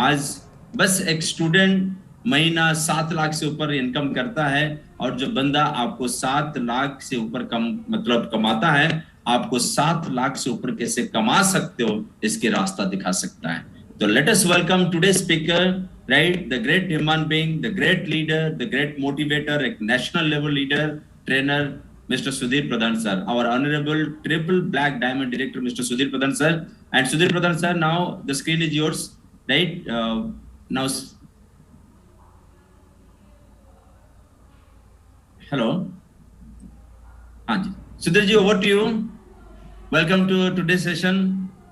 आज बस एक स्टूडेंट महीना 7 लाख से ऊपर इनकम करता है, और जो बंदा आपको 7 लाख से ऊपर मतलब कमाता है, आपको 7 लाख से ऊपर कैसे कमा सकते हो इसके रास्ता दिखा सकता है। तो let us welcome today speaker, right, the great human being, the great leader, the great motivator, एक national level leader, trainer, Mr. Sudhir Pradhan sir, our honorable triple black diamond director, Mr. Sudhir Pradhan sir. And Sudhir Pradhan sir, now the screen is yours, right? Now, hello. हाँ जी, Sudhir ji, over to you. Welcome to today's session.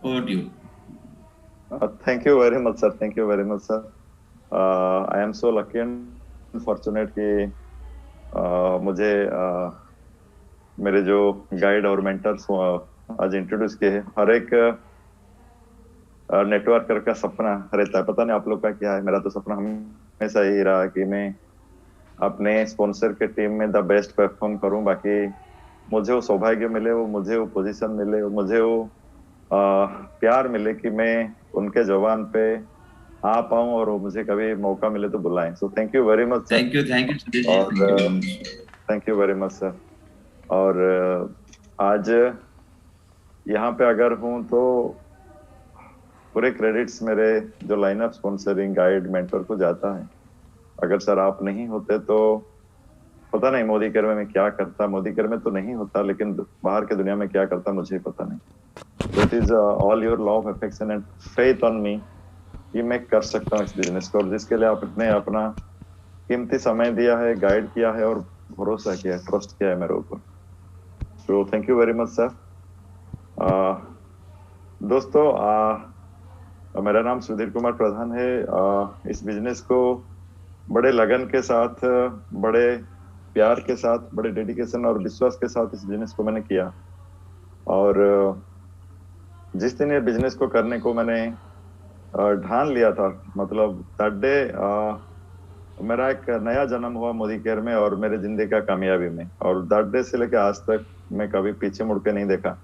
Over to you. Thank you very much, sir. Thank you very much, sir. I am so lucky and fortunate कि मुझे मेरे जो guide और mentors आज introduce किए हैं। हर एक networker का सपना रहता है, पता नहीं आप लोग का क्या है। मेरा तो सपना हमेशा यही रहा कि मैं अपने स्पॉन्सर के टीम में द बेस्ट परफॉर्म करूं। बाकी मुझे वो सौभाग्य मिले, वो मुझे वो पोजीशन मिले, वो मुझे वो प्यार मिले कि मैं उनके जवान पे आ पाऊं और वो मुझे कभी मौका मिले तो बुलाएं। So thank you very much. Thank you Sudhir ji. Thank you very much sir. और आज यहाँ पे अगर हूँ तो पूरे क्रेडिट्स मेरे जो लाइनअप स्पॉन्सरिंग गाइड मेंटर को जाता है। अगर सर आप नहीं होते तो पता नहीं मोदी केयर में मैं क्या करता। मोदी केयर में तो नहीं होता, लेकिन बाहर के दुनिया में क्या करता मुझे पता नहीं। It is all your love, affection and faith on me कि मैं कर सकता हूँ इस बिजनेस को, और जिसके लिए आपने अपना कीमती समय दिया है, गाइड किया है और भरोसा किया है, ट्रस्ट किया है मेरे ऊपर। तो thank you very much sir. दोस्तों, मेरा नाम सुधीर कुमार प्रधान है। इस बिजनेस को बड़े लगन के साथ, बड़े प्यार के साथ, बड़े डेडिकेशन और विश्वास के साथ इस बिजनेस को मैंने किया। और जिस दिन ये बिजनेस को करने को मैंने ठान लिया था, मतलब दैट डे मेरा एक नया जन्म हुआ मोदी केयर में और मेरे जिंदगी का कामयाबी में। और दैट डे से लेकर आज तक मैं कभी पीछे मुड़ के नहीं देखा।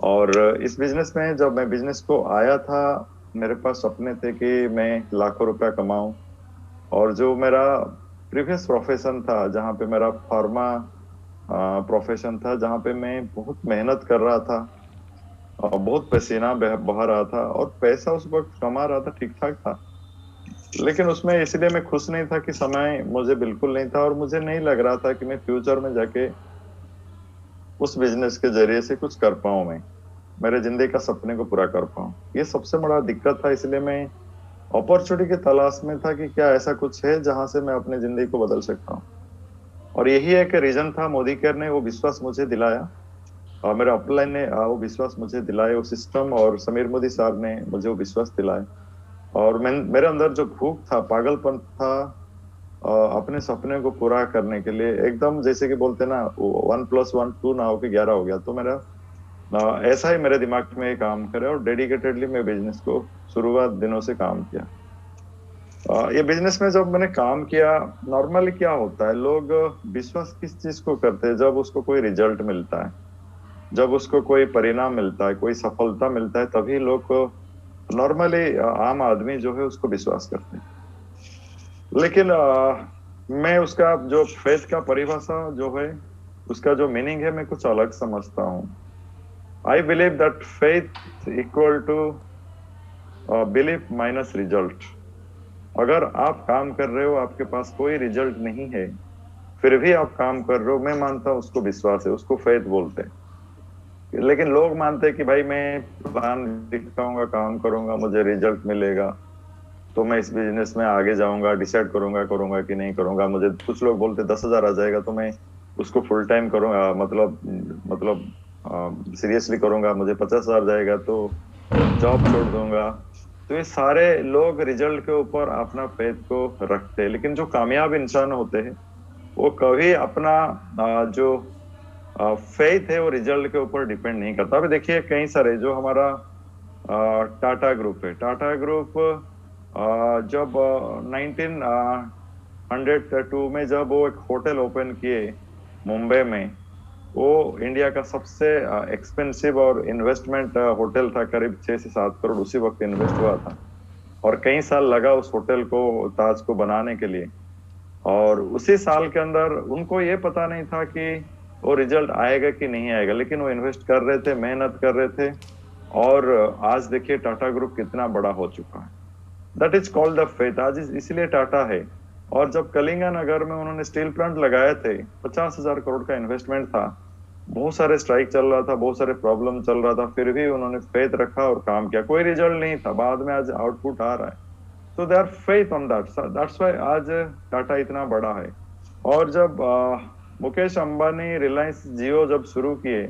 और इस बिजनेस में जब मैं बिजनेस को आया था, मेरे पास सपने थे कि मैं लाखों रुपया कमाऊं। और जो मेरा प्रीवियस प्रोफेशन था, जहाँ पे मेरा फार्मा प्रोफेशन था, जहाँ पे मैं बहुत मेहनत कर रहा था और बहुत पसीना बहा रहा था और पैसा उस वक्त कमा रहा था, ठीक ठाक था, लेकिन उसमें इसलिए मैं खुश नहीं था कि समय मुझे बिल्कुल नहीं था और मुझे नहीं लग रहा था कि मैं फ्यूचर में जाके उस बिजनेस के जरिए से कुछ कर पाऊं, मैं मेरे जिंदगी का सपने को पूरा कर पाऊं। ये सबसे बड़ा दिक्कत था। इसलिए मैं अपॉर्चुनिटी की तलाश में था कि क्या ऐसा कुछ है जहां से मैं अपनी जिंदगी को बदल सकता हूँ। और यही एक रीजन था। मोदी केयर ने वो विश्वास मुझे दिलाया और मेरे अपलाइन ने वो विश्वास मुझे दिलाए, वो सिस्टम और समीर मोदी साहब ने मुझे वो विश्वास दिलाए। और मेरे अंदर जो भूख था, पागलपन था अपने सपने को पूरा करने के लिए, एकदम जैसे कि बोलते ना 1+1 2 ना होके 11 हो गया। तो मेरा ऐसा ही मेरे दिमाग में काम करे और डेडिकेटेडली मैं बिजनेस को शुरुआत दिनों से काम किया। ये बिजनेस में जब मैंने काम किया, नॉर्मली क्या होता है, लोग विश्वास किस चीज को करते हैं? जब उसको कोई रिजल्ट मिलता है, जब उसको कोई परिणाम मिलता है, कोई सफलता मिलता है, तभी लोग नॉर्मली आम आदमी जो है उसको विश्वास करते हैं। लेकिन मैं उसका जो फेथ का परिभाषा जो है, उसका जो मीनिंग है, मैं कुछ अलग समझता हूँ। I believe that faith equal to belief minus result. अगर आप काम कर रहे हो, आपके पास कोई रिजल्ट नहीं है, फिर भी आप काम कर रहे हो, मैं मानता हूँ उसको विश्वास है, उसको फेथ बोलते हैं। लेकिन लोग मानते हैं कि भाई मैं प्लान दिखाऊंगा, काम करूंगा, मुझे रिजल्ट मिलेगा तो मैं इस बिजनेस में आगे जाऊंगा, डिसाइड करूंगा कि नहीं करूंगा। मुझे कुछ लोग बोलते 10,000 आ जाएगा तो मैं उसको फुल टाइम करूंगा, मतलब सीरियसली करूंगा। मुझे 50,000 जाएगा तो जॉब छोड़ दूंगा। तो ये सारे लोग रिजल्ट के ऊपर अपना फेथ को रखते हैं, लेकिन जो कामयाब इंसान होते हैं वो कभी अपना जो फेथ है वो रिजल्ट के ऊपर डिपेंड नहीं करता। अभी देखिए कई सारे, जो हमारा टाटा ग्रुप है, टाटा ग्रुप जब 1902 में जब वो एक होटल ओपन किए मुंबई में, वो इंडिया का सबसे एक्सपेंसिव और इन्वेस्टमेंट होटल था। करीब 6 से 7 करोड़ उसी वक्त इन्वेस्ट हुआ था। और कई साल लगा उस होटल को, ताज को बनाने के लिए। और उसी साल के अंदर उनको ये पता नहीं था कि वो रिजल्ट आएगा कि नहीं आएगा, लेकिन वो इन्वेस्ट कर रहे थे, मेहनत कर रहे थे। और आज देखिए टाटा ग्रुप कितना बड़ा हो चुका है। That is called the faith. आज इसलिए टाटा है। और जब कलिंगा नगर में उन्होंने स्टील प्लांट लगाए थे, 50,000 करोड़ का इन्वेस्टमेंट था, बहुत सारे स्ट्राइक चल रहा था, बहुत सारे प्रॉब्लम चल रहा था, फिर भी उन्होंने फेथ रखा और काम किया। कोई रिजल्ट नहीं था, बाद में आज आउटपुट आ रहा है। तो they are faith on that, that's why आज टाटा इतना बड़ा है। और जब मुकेश अंबानी रिलायंस जियो जब शुरू किए,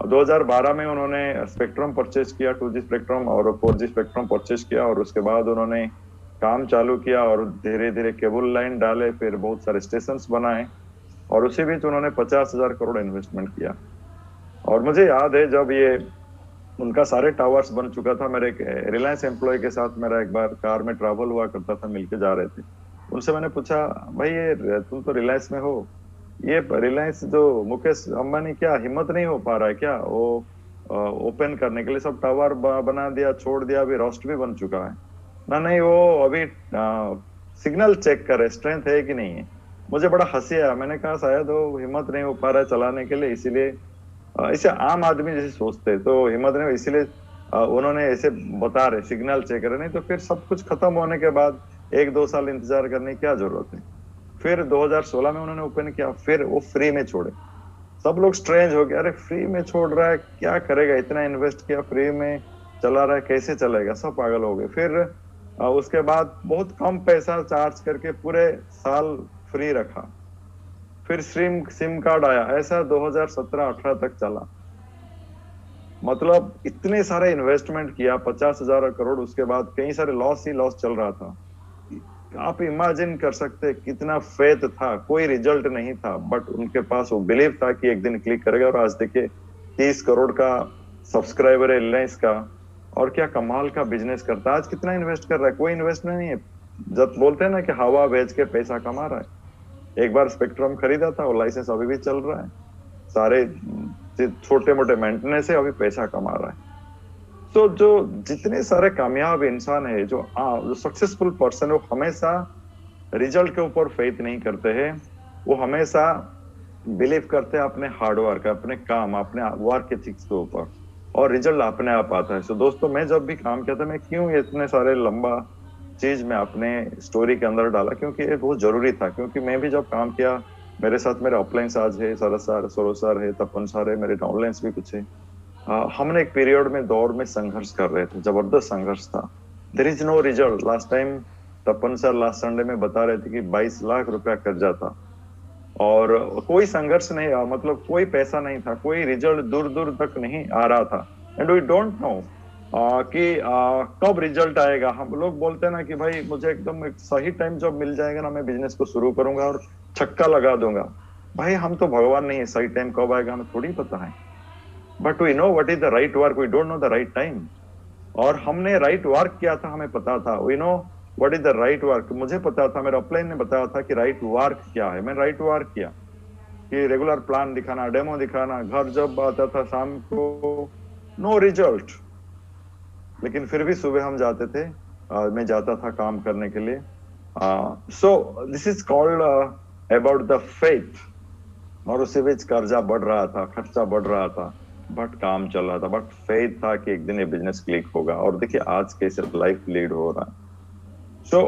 2012 में उन्होंने स्पेक्ट्रम परचेज किया, 2G स्पेक्ट्रम और 4G स्पेक्ट्रम परचेज किया, और उसके बाद उन्होंने काम चालू किया और धीरे धीरे केबल लाइन डाले, फिर बहुत सारे स्टेशन बनाए, और उसी बीच उन्होंने 50,000 करोड़ इन्वेस्टमेंट किया। और मुझे याद है जब ये उनका सारे टावर्स बन चुका था, मेरे रिलायंस एम्प्लॉय के साथ मेरा एक बार कार में ट्रैवल हुआ करता था, मिलके जा रहे थे। उनसे मैंने पूछा, भाई ये तुम तो रिलायंस में हो, ये रिलायंस जो मुकेश अंबानी क्या हिम्मत नहीं हो पा रहा है क्या वो ओपन करने के लिए? सब टावर बना दिया, छोड़ दिया, अभी रोस्ट भी बन चुका है ना। नहीं, वो अभी सिग्नल चेक करे स्ट्रेंथ है कि नहीं है। मुझे बड़ा हंसी आया। मैंने कहा शायद वो हिम्मत नहीं हो पा रहा है चलाने के लिए, इसीलिए इसे आम आदमी जैसे सोचते तो हिम्मत नहीं, इसीलिए उन्होंने ऐसे बता रहे सिग्नल चेक करे। नहीं तो फिर सब कुछ खत्म होने के बाद 1-2 साल इंतजार करने की क्या जरूरत है। फिर 2016 में उन्होंने ओपन किया, फिर वो फ्री में छोड़े। सब लोग स्ट्रेंज हो गए, अरे फ्री में छोड़ रहा है, क्या करेगा, इतना इन्वेस्ट किया, फ्री में चला रहा है, कैसे चलेगा, सब पागल हो गए। फिर उसके बाद बहुत कम पैसा चार्ज करके पूरे साल फ्री रखा। फिर सिम कार्ड आया, ऐसा 2017-18 तक चला। मतलब इतने सारे इन्वेस्टमेंट किया, 50,000 करोड़, उसके बाद कई सारे लॉस ही लॉस चल रहा था। आप इमेजिन कर सकते कितना फेथ था। कोई रिजल्ट नहीं था, बट उनके पास वो बिलीव था कि एक दिन क्लिक करेगा। और आज देखिए 30 करोड़ का सब्सक्राइबर है रिलायंस का, और क्या कमाल का बिजनेस करता है। आज कितना इन्वेस्ट कर रहा है? कोई इन्वेस्टमेंट नहीं है। जब बोलते हैं ना कि हवा बेच के पैसा कमा रहा है। एक बार स्पेक्ट्रम खरीदा था, वो लाइसेंस अभी भी चल रहा है, सारे छोटे मोटे मेंटेनेंस है, अभी पैसा कमा रहा है। तो जो जितने सारे कामयाब इंसान है, जो सक्सेसफुल पर्सन, वो हमेशा रिजल्ट के ऊपर फेथ नहीं करते हैं। वो हमेशा बिलीव करते हैं अपने हार्डवर्क, अपने काम, अपने वर्क एथिक्स के ऊपर, और रिजल्ट अपने आप आता है। तो दोस्तों, मैं जब भी काम किया था, मैं क्यों इतने सारे लंबा चीज में अपने स्टोरी के अंदर डाला, क्योंकि ये बहुत जरूरी था। क्योंकि मैं भी जब काम किया, मेरे साथ मेरे अपलाइन आज है, सरस सर, सरोज सर है, तपन सर है, मेरे डाउनलाइंस भी कुछ है। हमने एक पीरियड में दौर में संघर्ष कर रहे थे, जबरदस्त संघर्ष था। There is no result. Last time Tapan sir last Sunday में बता रहे थे कि 22 लाख रुपया कर्जा था, और कोई संघर्ष नहीं, मतलब कोई पैसा नहीं था, कोई रिजल्ट दूर दूर तक नहीं आ रहा था। एंड वी डोंट नो कि कब रिजल्ट आएगा। हम लोग बोलते हैं ना कि भाई मुझे एकदम एक सही टाइम जब मिल जाएगा ना, मैं बिजनेस को शुरू करूंगा और छक्का लगा दूंगा। भाई हम तो भगवान नहीं है, सही टाइम कब आएगा हमें थोड़ी पता है। But we know what is the right work, we don't know the right time. और हमने राइट वर्क किया था, हमें पता था। We know what is the right work. मुझे पता था, मेरे अपलाइन ने बताया था कि राइट वर्क क्या है। मैंने राइट वर्क किया कि रेगुलर प्लान दिखाना, डेमो दिखाना। घर जब आता था शाम को, नो रिजल्ट, लेकिन फिर भी सुबह हम जाते थे, मैं जाता था काम करने के लिए। So this is called about the faith. और उसी बीच कर्जा बढ़ रहा था, खर्चा बढ़ रहा था, बट काम चल रहा था, बट फेथ था कि एक दिन ये बिजनेस क्लिक होगा। और देखिए आज कैसे लाइफ लीड हो रहा है। So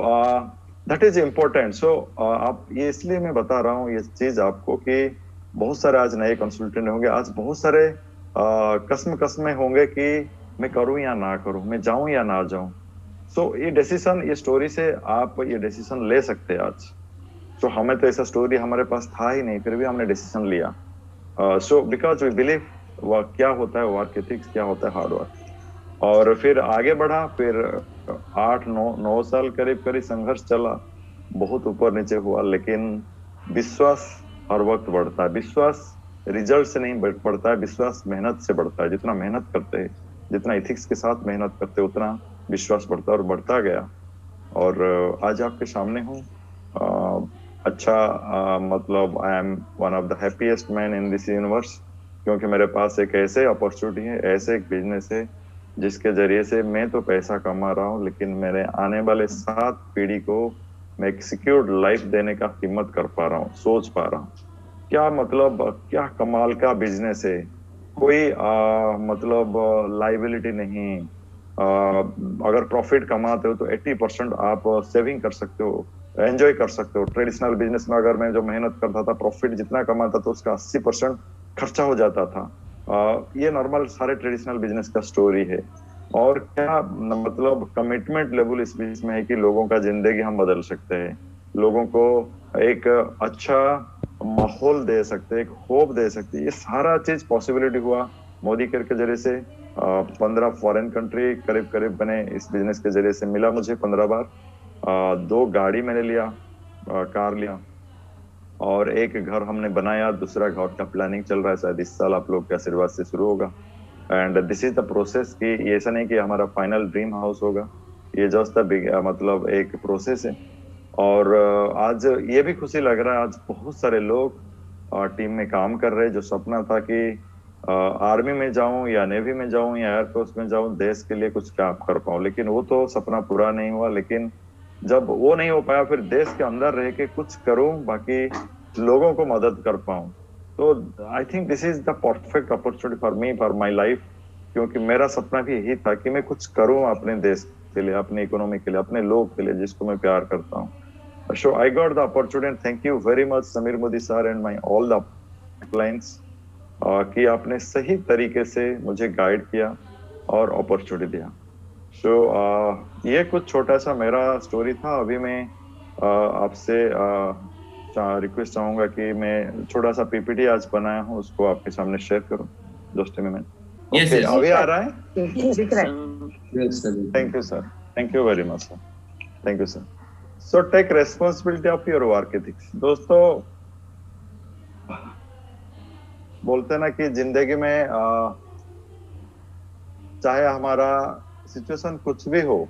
that is important. सो आप ये इसलिए मैं बता रहा हूँ ये चीज आपको कि बहुत सारे आज नए कंसल्टेंट होंगे, आज बहुत सारे कसमें होंगे कि मैं करूं या ना करूं, मैं जाऊं या ना जाऊं। सो ये डिसीजन, ये स्टोरी से आप ये डिसीजन ले सकते हैं आज। सो हमें तो ऐसा स्टोरी हमारे पास था ही नहीं, फिर भी हमने डिसीजन लिया। सो बिकॉज वी बिलीव क्या होता है वर्क एथिक्स, क्या होता है हार्ड वर्क। और फिर आगे बढ़ा। फिर 8-9 साल करीब संघर्ष चला, बहुत ऊपर नीचे हुआ, लेकिन विश्वास हर वक्त बढ़ता है। विश्वास रिजल्ट से नहीं बढ़ता है, विश्वास मेहनत से बढ़ता है। जितना मेहनत करते हैं, जितना एथिक्स के साथ मेहनत करते, उतना विश्वास बढ़ता है, और बढ़ता गया। और आज आपके सामने हूँ। अच्छा, मतलब I am one of the happiest man in this universe, क्योंकि मेरे पास एक ऐसे अपॉर्चुनिटी है, ऐसे एक बिजनेस है जिसके जरिए से मैं तो पैसा कमा रहा हूँ, लेकिन मेरे आने वाले 7 पीढ़ी को मैं एक सिक्योर्ड लाइफ देने का हिम्मत कर पा रहा हूँ, सोच पा रहा हूँ। क्या मतलब, क्या कमाल का बिजनेस है। कोई मतलब लाइबिलिटी नहीं। अगर प्रॉफिट कमाते हो तो 80% आप सेविंग कर सकते हो, एंजॉय कर सकते हो। ट्रेडिशनल बिजनेस में अगर मैं जो मेहनत करता था, प्रॉफिट जितना कमाता था उसका 80% खर्चा हो जाता था। ये नॉर्मल सारे ट्रेडिशनल बिजनेस का स्टोरी है। और क्या मतलब कमिटमेंट लेवल इस बीच में है कि लोगों का जिंदगी हम बदल सकते हैं, लोगों को एक अच्छा माहौल दे सकते हैं, एक होप दे सकते हैं। ये सारा चीज पॉसिबिलिटी हुआ मोदी केयर के जरिए से। 15 फॉरेन कंट्री करीब करीब बने इस बिजनेस के जरिए से। मिला मुझे 15 बार। 2 गाड़ी मैंने लिया, कार लिया, और एक घर हमने बनाया। दूसरा घर का प्लानिंग चल रहा है, शायद इस साल आप लोग के आशीर्वाद से शुरू होगा। And this is the process. कि ये ऐसा नहीं कि हमारा फाइनल ड्रीम हाउस होगा, ये जस्ट द मतलब एक प्रोसेस है। और आज ये भी खुशी लग रहा है, आज बहुत सारे लोग टीम में काम कर रहे हैं। जो सपना था कि आर्मी में जाऊं या नेवी में जाऊं या एयरफोर्स में जाऊं, देश के लिए कुछ काम कर पाऊं, लेकिन वो तो सपना पूरा नहीं हुआ। लेकिन जब वो नहीं हो पाया, फिर देश के अंदर रह के कुछ करूं, बाकी लोगों को मदद कर पाऊं। तो I think this is the perfect opportunity for me, for my life. क्योंकि मेरा सपना भी यही था कि मैं कुछ करूं अपने देश के लिए, अपने इकोनॉमी के लिए, अपने लोग के लिए जिसको मैं प्यार करता हूँ। So I got the opportunity, and thank you very much, Samir Modi sir and my all the clients, कि आपने सही तरीके से मुझे गाइड किया और अपॉर्चुनिटी दिया। सो ये कुछ छोटा सा मेरा स्टोरी था। अभी मैं आपसे रिक्वेस्ट चाहूंगा कि मैं छोटा सा पीपीटी आज बनाया हूँ, उसको आपके सामने शेयर करूँ just a minute. Yes, okay, yes. अभी आ रहा है? दिख रहा है। Yes, sir. Thank you sir, thank you very much sir, thank you sir. So take responsibility of your work ethics. दोस्तों, बोलते ना कि जिंदगी में चाहे हमारा सिचुएशन कुछ भी हो,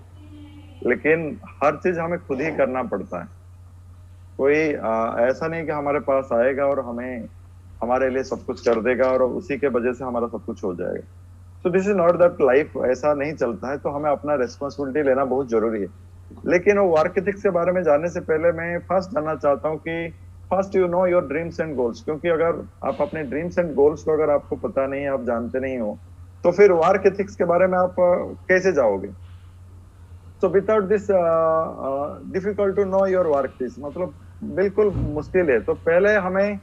लेकिन हर चीज हमें खुद ही करना पड़ता है। कोई ऐसा नहीं कि हमारे पास आएगा और हमें हमारे लिए सब कुछ कर देगा और उसी के वजह से हमारा सब कुछ हो जाएगा। So this is not that life, ऐसा नहीं चलता है। तो हमें अपना रेस्पॉन्सिबिलिटी लेना बहुत जरूरी है। लेकिन वो वर्क एथिक्स के बारे में जानने से पहले मैं फर्स्ट जानना चाहता हूँ कि first you know your dreams and goals. क्योंकि अगर आप अपने ड्रीम्स एंड गोल्स को अगर आपको पता नहीं है, आप जानते नहीं हो, तो फिर वर्क एथिक्स के बारे में आप कैसे जाओगे? So without this difficult to know your work ethics, मतलब बिल्कुल मुश्किल है। तो पहले हमें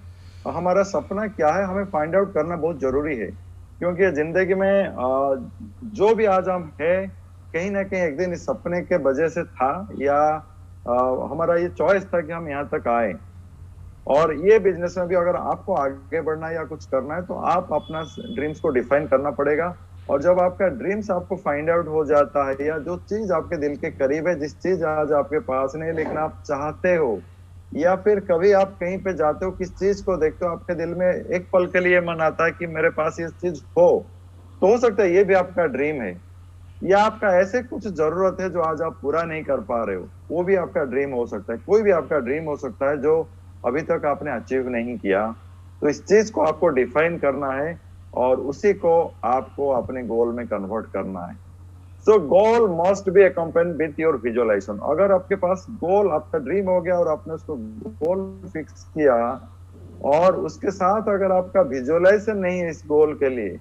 हमारा सपना क्या है हमें फाइंड आउट करना बहुत जरूरी है। क्योंकि जिंदगी में जो भी आज हम है, कहीं ना कहीं एक दिन इस सपने के वजह से था, या हमारा ये चॉइस था कि हम यहाँ तक आए। और ये बिजनेस में भी अगर आपको आगे बढ़ना है या कुछ करना है, तो आप अपना ड्रीम्स को डिफाइन करना पड़ेगा। और जब आपका ड्रीम्स आपको फाइंड आउट हो जाता है, या जो चीज आपके दिल के करीब है, जिस चीज आज आपके पास नहीं लेकिन आप चाहते हो, या फिर कभी आप कहीं पे जाते हो, किस चीज को देखते हो, आपके दिल में एक पल के लिए मन आता है कि मेरे पास ये चीज हो, तो हो सकता है ये भी आपका ड्रीम है। या आपका ऐसे कुछ जरूरत है जो आज आप पूरा नहीं कर पा रहे हो, वो भी आपका ड्रीम हो सकता है। कोई भी आपका ड्रीम हो सकता है जो अभी तक आपने अचीव नहीं किया। तो इस चीज को आपको डिफाइन करना है और उसी को आपको अपने गोल में कन्वर्ट करना है। So goal must be accompanied with your visualisation. अगर आपके पास गोल, आपका ड्रीम हो गया और आपने उसको गोल फिक्स किया, और उसके साथ अगर आपका विजुअलाइजेशन नहीं है इस गोल के लिए,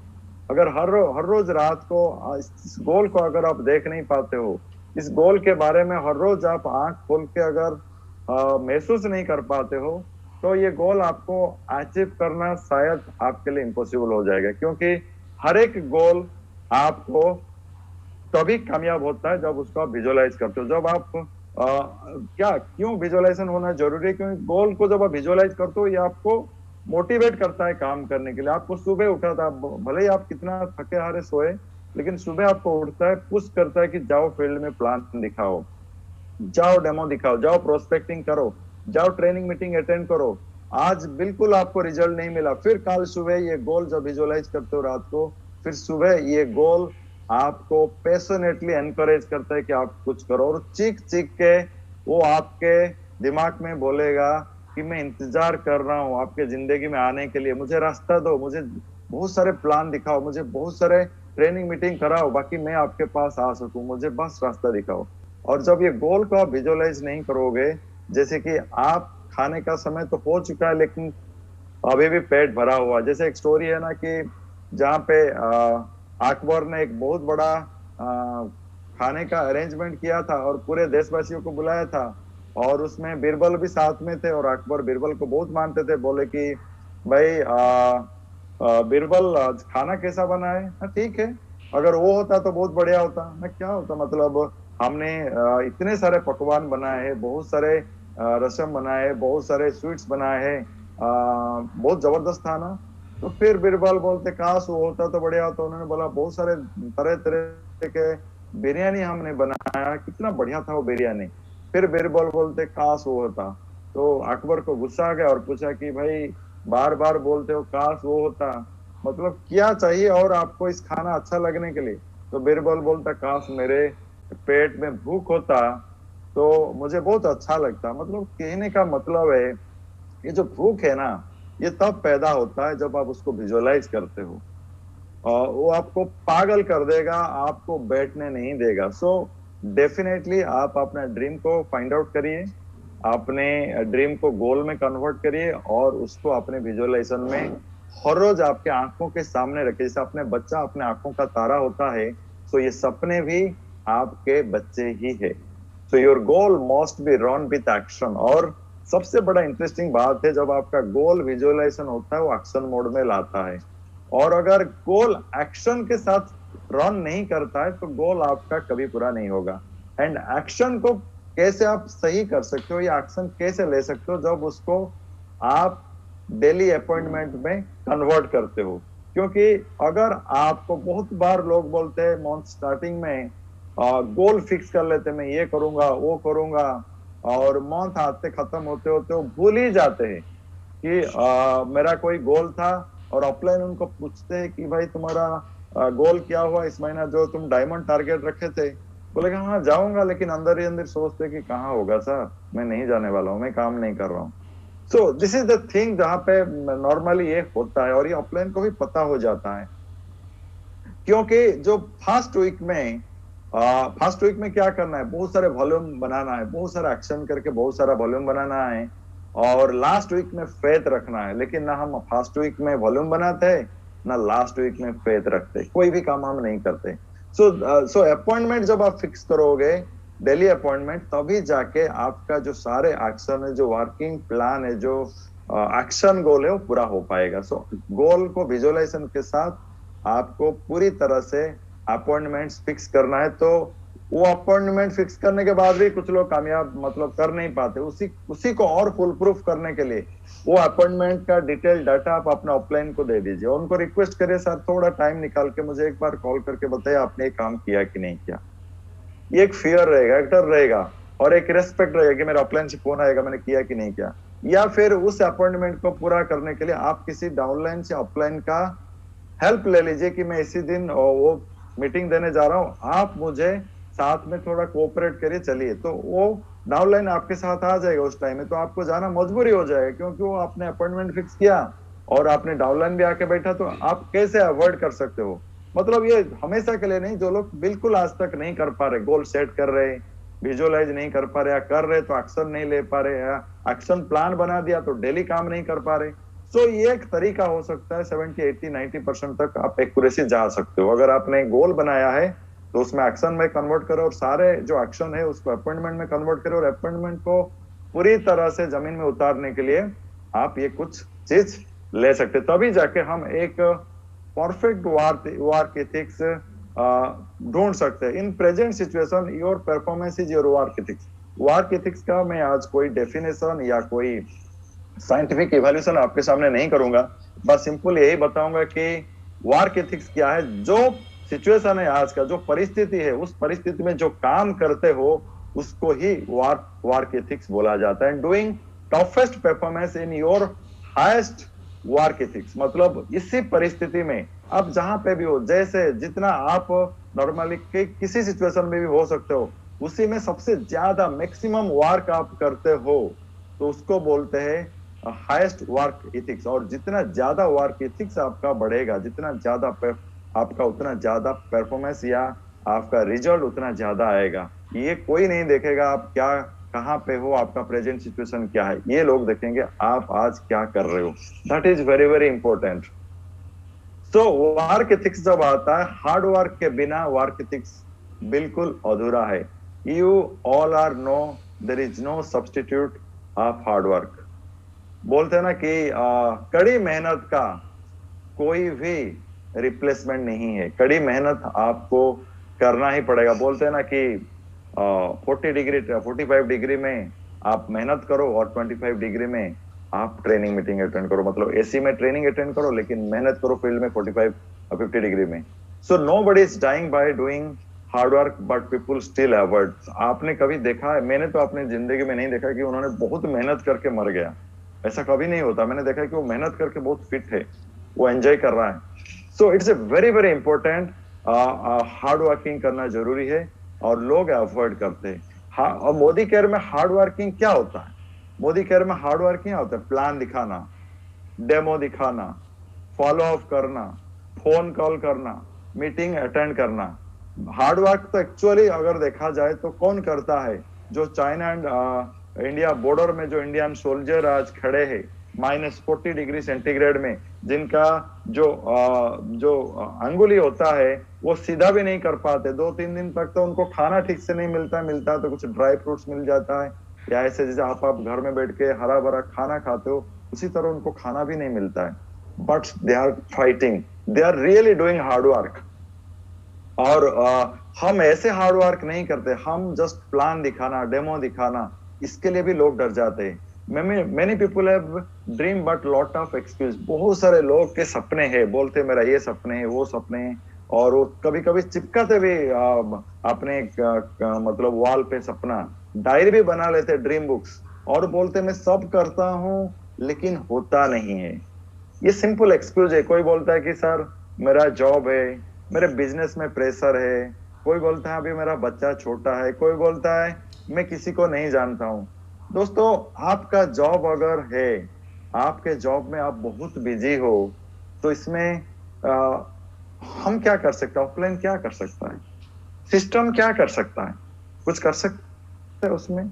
अगर हर रोज रात को इस गोल को अगर आप देख नहीं पाते हो, इस गोल के बारे में हर रोज आप आंख खोल के अगर महसूस नहीं कर पाते हो, तो ये गोल आपको अचीव करना शायद आपके लिए इम्पॉसिबल हो जाएगा। क्योंकि हर एक गोल आपको तभी कामयाब होता है जब उसको आप विजुअलाइज करते हो। जब आप क्यों विजुअलाइजेशन होना जरूरी है? क्योंकि गोल को जब आप विजुअलाइज करते हो, ये आपको मोटिवेट करता है काम करने के लिए। आपको सुबह उठा था, भले ही आप कितना थके हारे सोए, लेकिन सुबह आपको उठता है, पुश करता है कि जाओ फील्ड में प्लान दिखाओ, जाओ डेमो दिखाओ, जाओ प्रोस्पेक्टिंग करो, जाओ ट्रेनिंग मीटिंग अटेंड करो। आज बिल्कुल आपको रिजल्ट नहीं मिला, फिर कल सुबह ये गोल जब विजुअलाइज करते हो रात को, फिर सुबह ये गोल आपको पैशनेटली एनकरेज करता है कि आप कुछ करो। और चीख चीख के वो आपके दिमाग में बोलेगा कि मैं इंतजार कर रहा हूँ आपके जिंदगी में आने के लिए, मुझे रास्ता दो, मुझे बहुत सारे प्लान दिखाओ, मुझे बहुत सारे ट्रेनिंग मीटिंग कराओ, बाकी मैं आपके पास आ सकूं, मुझे बस रास्ता दिखाओ। और जब ये गोल को आप विजुअलाइज नहीं करोगे, जैसे कि आप खाने का समय तो हो चुका है लेकिन अभी भी पेट भरा हुआ, जैसे एक स्टोरी है ना कि जहाँ पे अकबर ने एक बहुत बड़ा खाने का अरेंजमेंट किया था और पूरे देशवासियों को बुलाया था, और उसमें बीरबल भी साथ में थे, और अकबर बीरबल को बहुत मानते थे। बोले कि भाई बीरबल आज खाना कैसा बना है? हाँ ठीक है, अगर वो होता तो बहुत बढ़िया होता। मैं क्या होता, मतलब हमने इतने सारे पकवान बनाए हैं, बहुत सारे रसम बनाए हैं, बहुत सारे स्वीट्स बनाए हैं, बहुत जबरदस्त था ना। तो फिर बीरबल बोलते काश वो होता तो बढ़िया होता। उन्होंने बोला बहुत सारे तरह तरह के बिरयानी हमने बनाया, कितना बढ़िया था वो बिरयानी। फिर बीरबल बोलते काश वो होता। तो अकबर को गुस्सा आ गया और पूछा कि भाई बार बार बोलते हो काश वो होता, मतलब क्या चाहिए और आपको इस खाना अच्छा लगने के लिए? तो बीरबल बोलता काश मेरे पेट में भूख होता तो मुझे बहुत अच्छा लगता। मतलब कहने का मतलब है, ये जो भूख है ना, ये तब पैदा होता है जब आप उसको विजुअलाइज करते हो, और वो आपको पागल कर देगा, आपको बैठने नहीं देगा। सो डेफिनेटली आप अपने ड्रीम को फाइंड आउट करिए, अपने ड्रीम को गोल में कन्वर्ट करिए, और उसको अपने विजुअलाइजेशन में हर रोज आपके आंखों के सामने रखिए। जैसे अपने बच्चा अपने आंखों का तारा होता है, तो ये सपने भी आपके बच्चे ही है। So your goal must be run with action. और सबसे बड़ा इंटरेस्टिंग बात है, जब आपका गोल विजुअलाइजेशन होता है वो एक्शन मोड में लाता है, और अगर गोल एक्शन के साथ रन नहीं करता है तो गोल आपका कभी पूरा नहीं होगा। एंड एक्शन को कैसे आप सही कर सकते हो, या एक्शन कैसे ले सकते हो, जब उसको आप डेली अपॉइंटमेंट में कन्वर्ट करते हो। क्योंकि अगर आपको बहुत बार लोग बोलते हैं मंथ स्टार्टिंग में गोल फिक्स कर लेते, मैं ये करूंगा वो करूंगा, और मंथ आते खत्म होते होते वो भूल ही जाते हैं कि मेरा कोई गोल था। और ऑफलाइन उनको पूछते हैं कि भाई तुम्हारा गोल क्या हुआ इस महीना, जो तुम डायमंड टारगेट रखे थे? बोलेगा हाँ जाऊंगा, लेकिन अंदर ही अंदर सोचते कि कहाँ होगा सर, मैं नहीं जाने वाला हूँ, मैं काम नहीं कर रहा हूँ। So this is the thing जहाँ पे नॉर्मली ये होता है, और ये ऑफलाइन को भी पता हो जाता है। क्योंकि जो फर्स्ट वीक में क्या करना है, बहुत सारे वॉल्यूम बनाना है, बहुत सारा एक्शन करके बहुत सारा वॉल्यूम बनाना है, और लास्ट वीक में फेथ रखना है। लेकिन ना हम फर्स्ट वीक में वॉल्यूम बनाते ना लास्ट वीक में फेथ रखते, कोई भी काम हम नहीं करते। सो अपॉइंटमेंट जब आप फिक्स करोगे, डेली अपॉइंटमेंट, तभी जाके आपका जो सारे एक्शन है, जो वर्किंग प्लान है, जो एक्शन गोल है वो पूरा हो पाएगा। सो गोल को विजुअलाइजेशन के साथ आपको पूरी तरह से अपॉइंटमेंट्स फिक्स करना है। तो वो अपॉइंटमेंट फिक्स करने के बाद भी कुछ लोग कामयाब मतलब कर नहीं पाते, उसी को और फुल प्रूफ करने के लिए वो अपॉइंटमेंट का डिटेल डाटा आप अपना ऑफलाइन को दे दीजिए, उनको रिक्वेस्ट करिए सर थोड़ा टाइम निकाल के मुझे एक बार कॉल करके बताइए आपने ये काम किया कि नहीं किया। ये एक फियर रहेगा, एक डर रहेगा, और एक रेस्पेक्ट रहेगा कि मेरा ऑफलाइन से फोन आएगा मैंने किया कि नहीं किया। या फिर उस अपॉइंटमेंट को पूरा करने के लिए आप किसी डाउनलाइन से ऑफलाइन का हेल्प ले लीजिए कि मैं इसी दिन वो मीटिंग देने जा रहा हूँ, आप मुझे साथ में थोड़ा कोऑपरेट करिए, चलिए। तो वो डाउनलाइन आपके साथ आ जाएगा उस टाइम में, तो आपको जाना मजबूरी हो जाएगा, क्योंकि वो आपने अपॉइंटमेंट फिक्स किया और आपने डाउनलाइन भी आके बैठा, तो आप कैसे अवॉइड कर सकते हो? मतलब ये हमेशा के लिए नहीं, जो लोग बिल्कुल आज तक नहीं कर पा रहे, गोल सेट कर रहे, विजुअलाइज नहीं कर पा रहे, या कर रहे तो एक्शन नहीं ले पा रहे, या एक्शन प्लान बना दिया तो डेली काम नहीं कर पा रहे। सो ये एक तरीका हो सकता है, 70, 80, 90% तक आप एक्यूरेसी जा सकते हो। अगर आपने गोल बनाया है तो उसमें एक्शन में कन्वर्ट करो, और सारे जो एक्शन है उसको अपॉइंटमेंट में कन्वर्ट करो, और अपॉइंटमेंट को पूरी तरह से जमीन में उतारने के लिए आप ये कुछ चीज ले सकते, तभी जाके हम एक परफेक्ट वर्क एथिक्स ढूंढ सकते हैं। In present situation your performance is your work ethics. Work ethics का मैं आज कोई डेफिनेशन या कोई साइंटिफिक इवैल्यूएशन आपके सामने नहीं करूंगा, बस सिंपल यही बताऊंगा कि वर्क एथिक्स क्या है। जो सिचुएशन है आज का, जो परिस्थिति है, उस परिस्थिति में जो काम करते हो उसको ही वर्क एथिक्स बोला जाता है। Doing toughest performance in your highest work ethics, मतलब इसी परिस्थिति में आप जहां पे भी हो, जैसे जितना आप नॉर्मली किसी सिचुएशन में भी हो सकते हो, उसी में सबसे ज्यादा मैक्सिमम वर्क आप करते हो, तो उसको बोलते हैं हाईएस्ट वर्क इथिक्स, और जितना ज्यादा वर्क इथिक्स आपका बढ़ेगा, जितना ज्यादा आपका उतना ज्यादा परफॉर्मेंस या आपका रिजल्ट उतना ज्यादा आएगा। ये कोई नहीं देखेगा आप क्या कहाँ पे हो, आपका प्रेजेंट सिचुएशन क्या है, ये लोग देखेंगे आप आज क्या कर रहे हो। That is very very important. So work ethics जब आता है, हार्ड वर्क के बिना वर्क एथिक्स बिल्कुल अधूरा है। You all are know there is no substitute of hard work. बोलते हैं ना कि कड़ी मेहनत का कोई भी रिप्लेसमेंट नहीं है। कड़ी मेहनत आपको करना ही पड़ेगा। बोलते हैं ना कि 45 डिग्री में आप मेहनत करो और 25 डिग्री में आप ट्रेनिंग मीटिंग अटेंड करो। मतलब एसी में ट्रेनिंग अटेंड करो लेकिन मेहनत करो फील्ड में 50 डिग्री में। So nobody is dying by doing hard work but people still avoid. आपने कभी देखा है? मैंने तो अपनी जिंदगी में नहीं देखा कि उन्होंने बहुत मेहनत करके मर गया। ऐसा कभी नहीं होता। मैंने देखा कि वो मेहनत करके बहुत फिट है, वो एंजॉय कर रहा है। So it's a very very important. Hard working करना जरूरी है और लोग अवॉइड करते हैं। और मोदी केयर में हार्ड वर्किंग क्या होता है? मोदी केयर में हार्ड वर्किंग क्या होता है? प्लान दिखाना, डेमो दिखाना, फॉलो अप करना, फोन कॉल करना, मीटिंग अटेंड करना। हार्ड वर्क तो एक्चुअली अगर देखा जाए तो कौन करता है? जो चाइना एंड इंडिया बॉर्डर में जो इंडियन सोल्जर आज खड़े हैं -40 डिग्री सेंटीग्रेड में, जिनका जो अंगुली होता है वो सीधा भी नहीं कर पाते। 2-3 दिन तक तो उनको खाना ठीक से नहीं मिलता तो कुछ ड्राई फ्रूट्स मिल जाता है, या ऐसे जैसे आप घर में बैठ के हरा भरा खाना खाते हो उसी तरह उनको खाना भी नहीं मिलता है। But they are fighting, they are really doing hard work. और हम ऐसे हार्ड वर्क नहीं करते, हम जस्ट प्लान दिखाना, डेमो दिखाना, इसके लिए भी लोग डर जाते हैं। Many people have dream but lot of excuse। बहुत सारे लोग के सपने हैं, बोलते मेरा ये सपने है वो सपने है, और वो कभी कभी चिपकाते भी अपने मतलब वॉल पे सपना, डायरी भी बना लेते ड्रीम बुक्स, और बोलते मैं सब करता हूँ लेकिन होता नहीं है। ये सिंपल एक्सक्यूज है। कोई बोलता है कि सर मेरा जॉब है, मेरे बिजनेस में प्रेशर है, कोई बोलता है अभी मेरा बच्चा छोटा है, कोई बोलता है मैं किसी को नहीं जानता हूँ। दोस्तों आपका जॉब अगर है, आपके जॉब में आप बहुत बिजी हो, तो इसमें हम क्या कर सकते हैं? ऑफलाइन क्या कर सकता है? सिस्टम क्या कर सकता है? कुछ कर सकता है उसमें?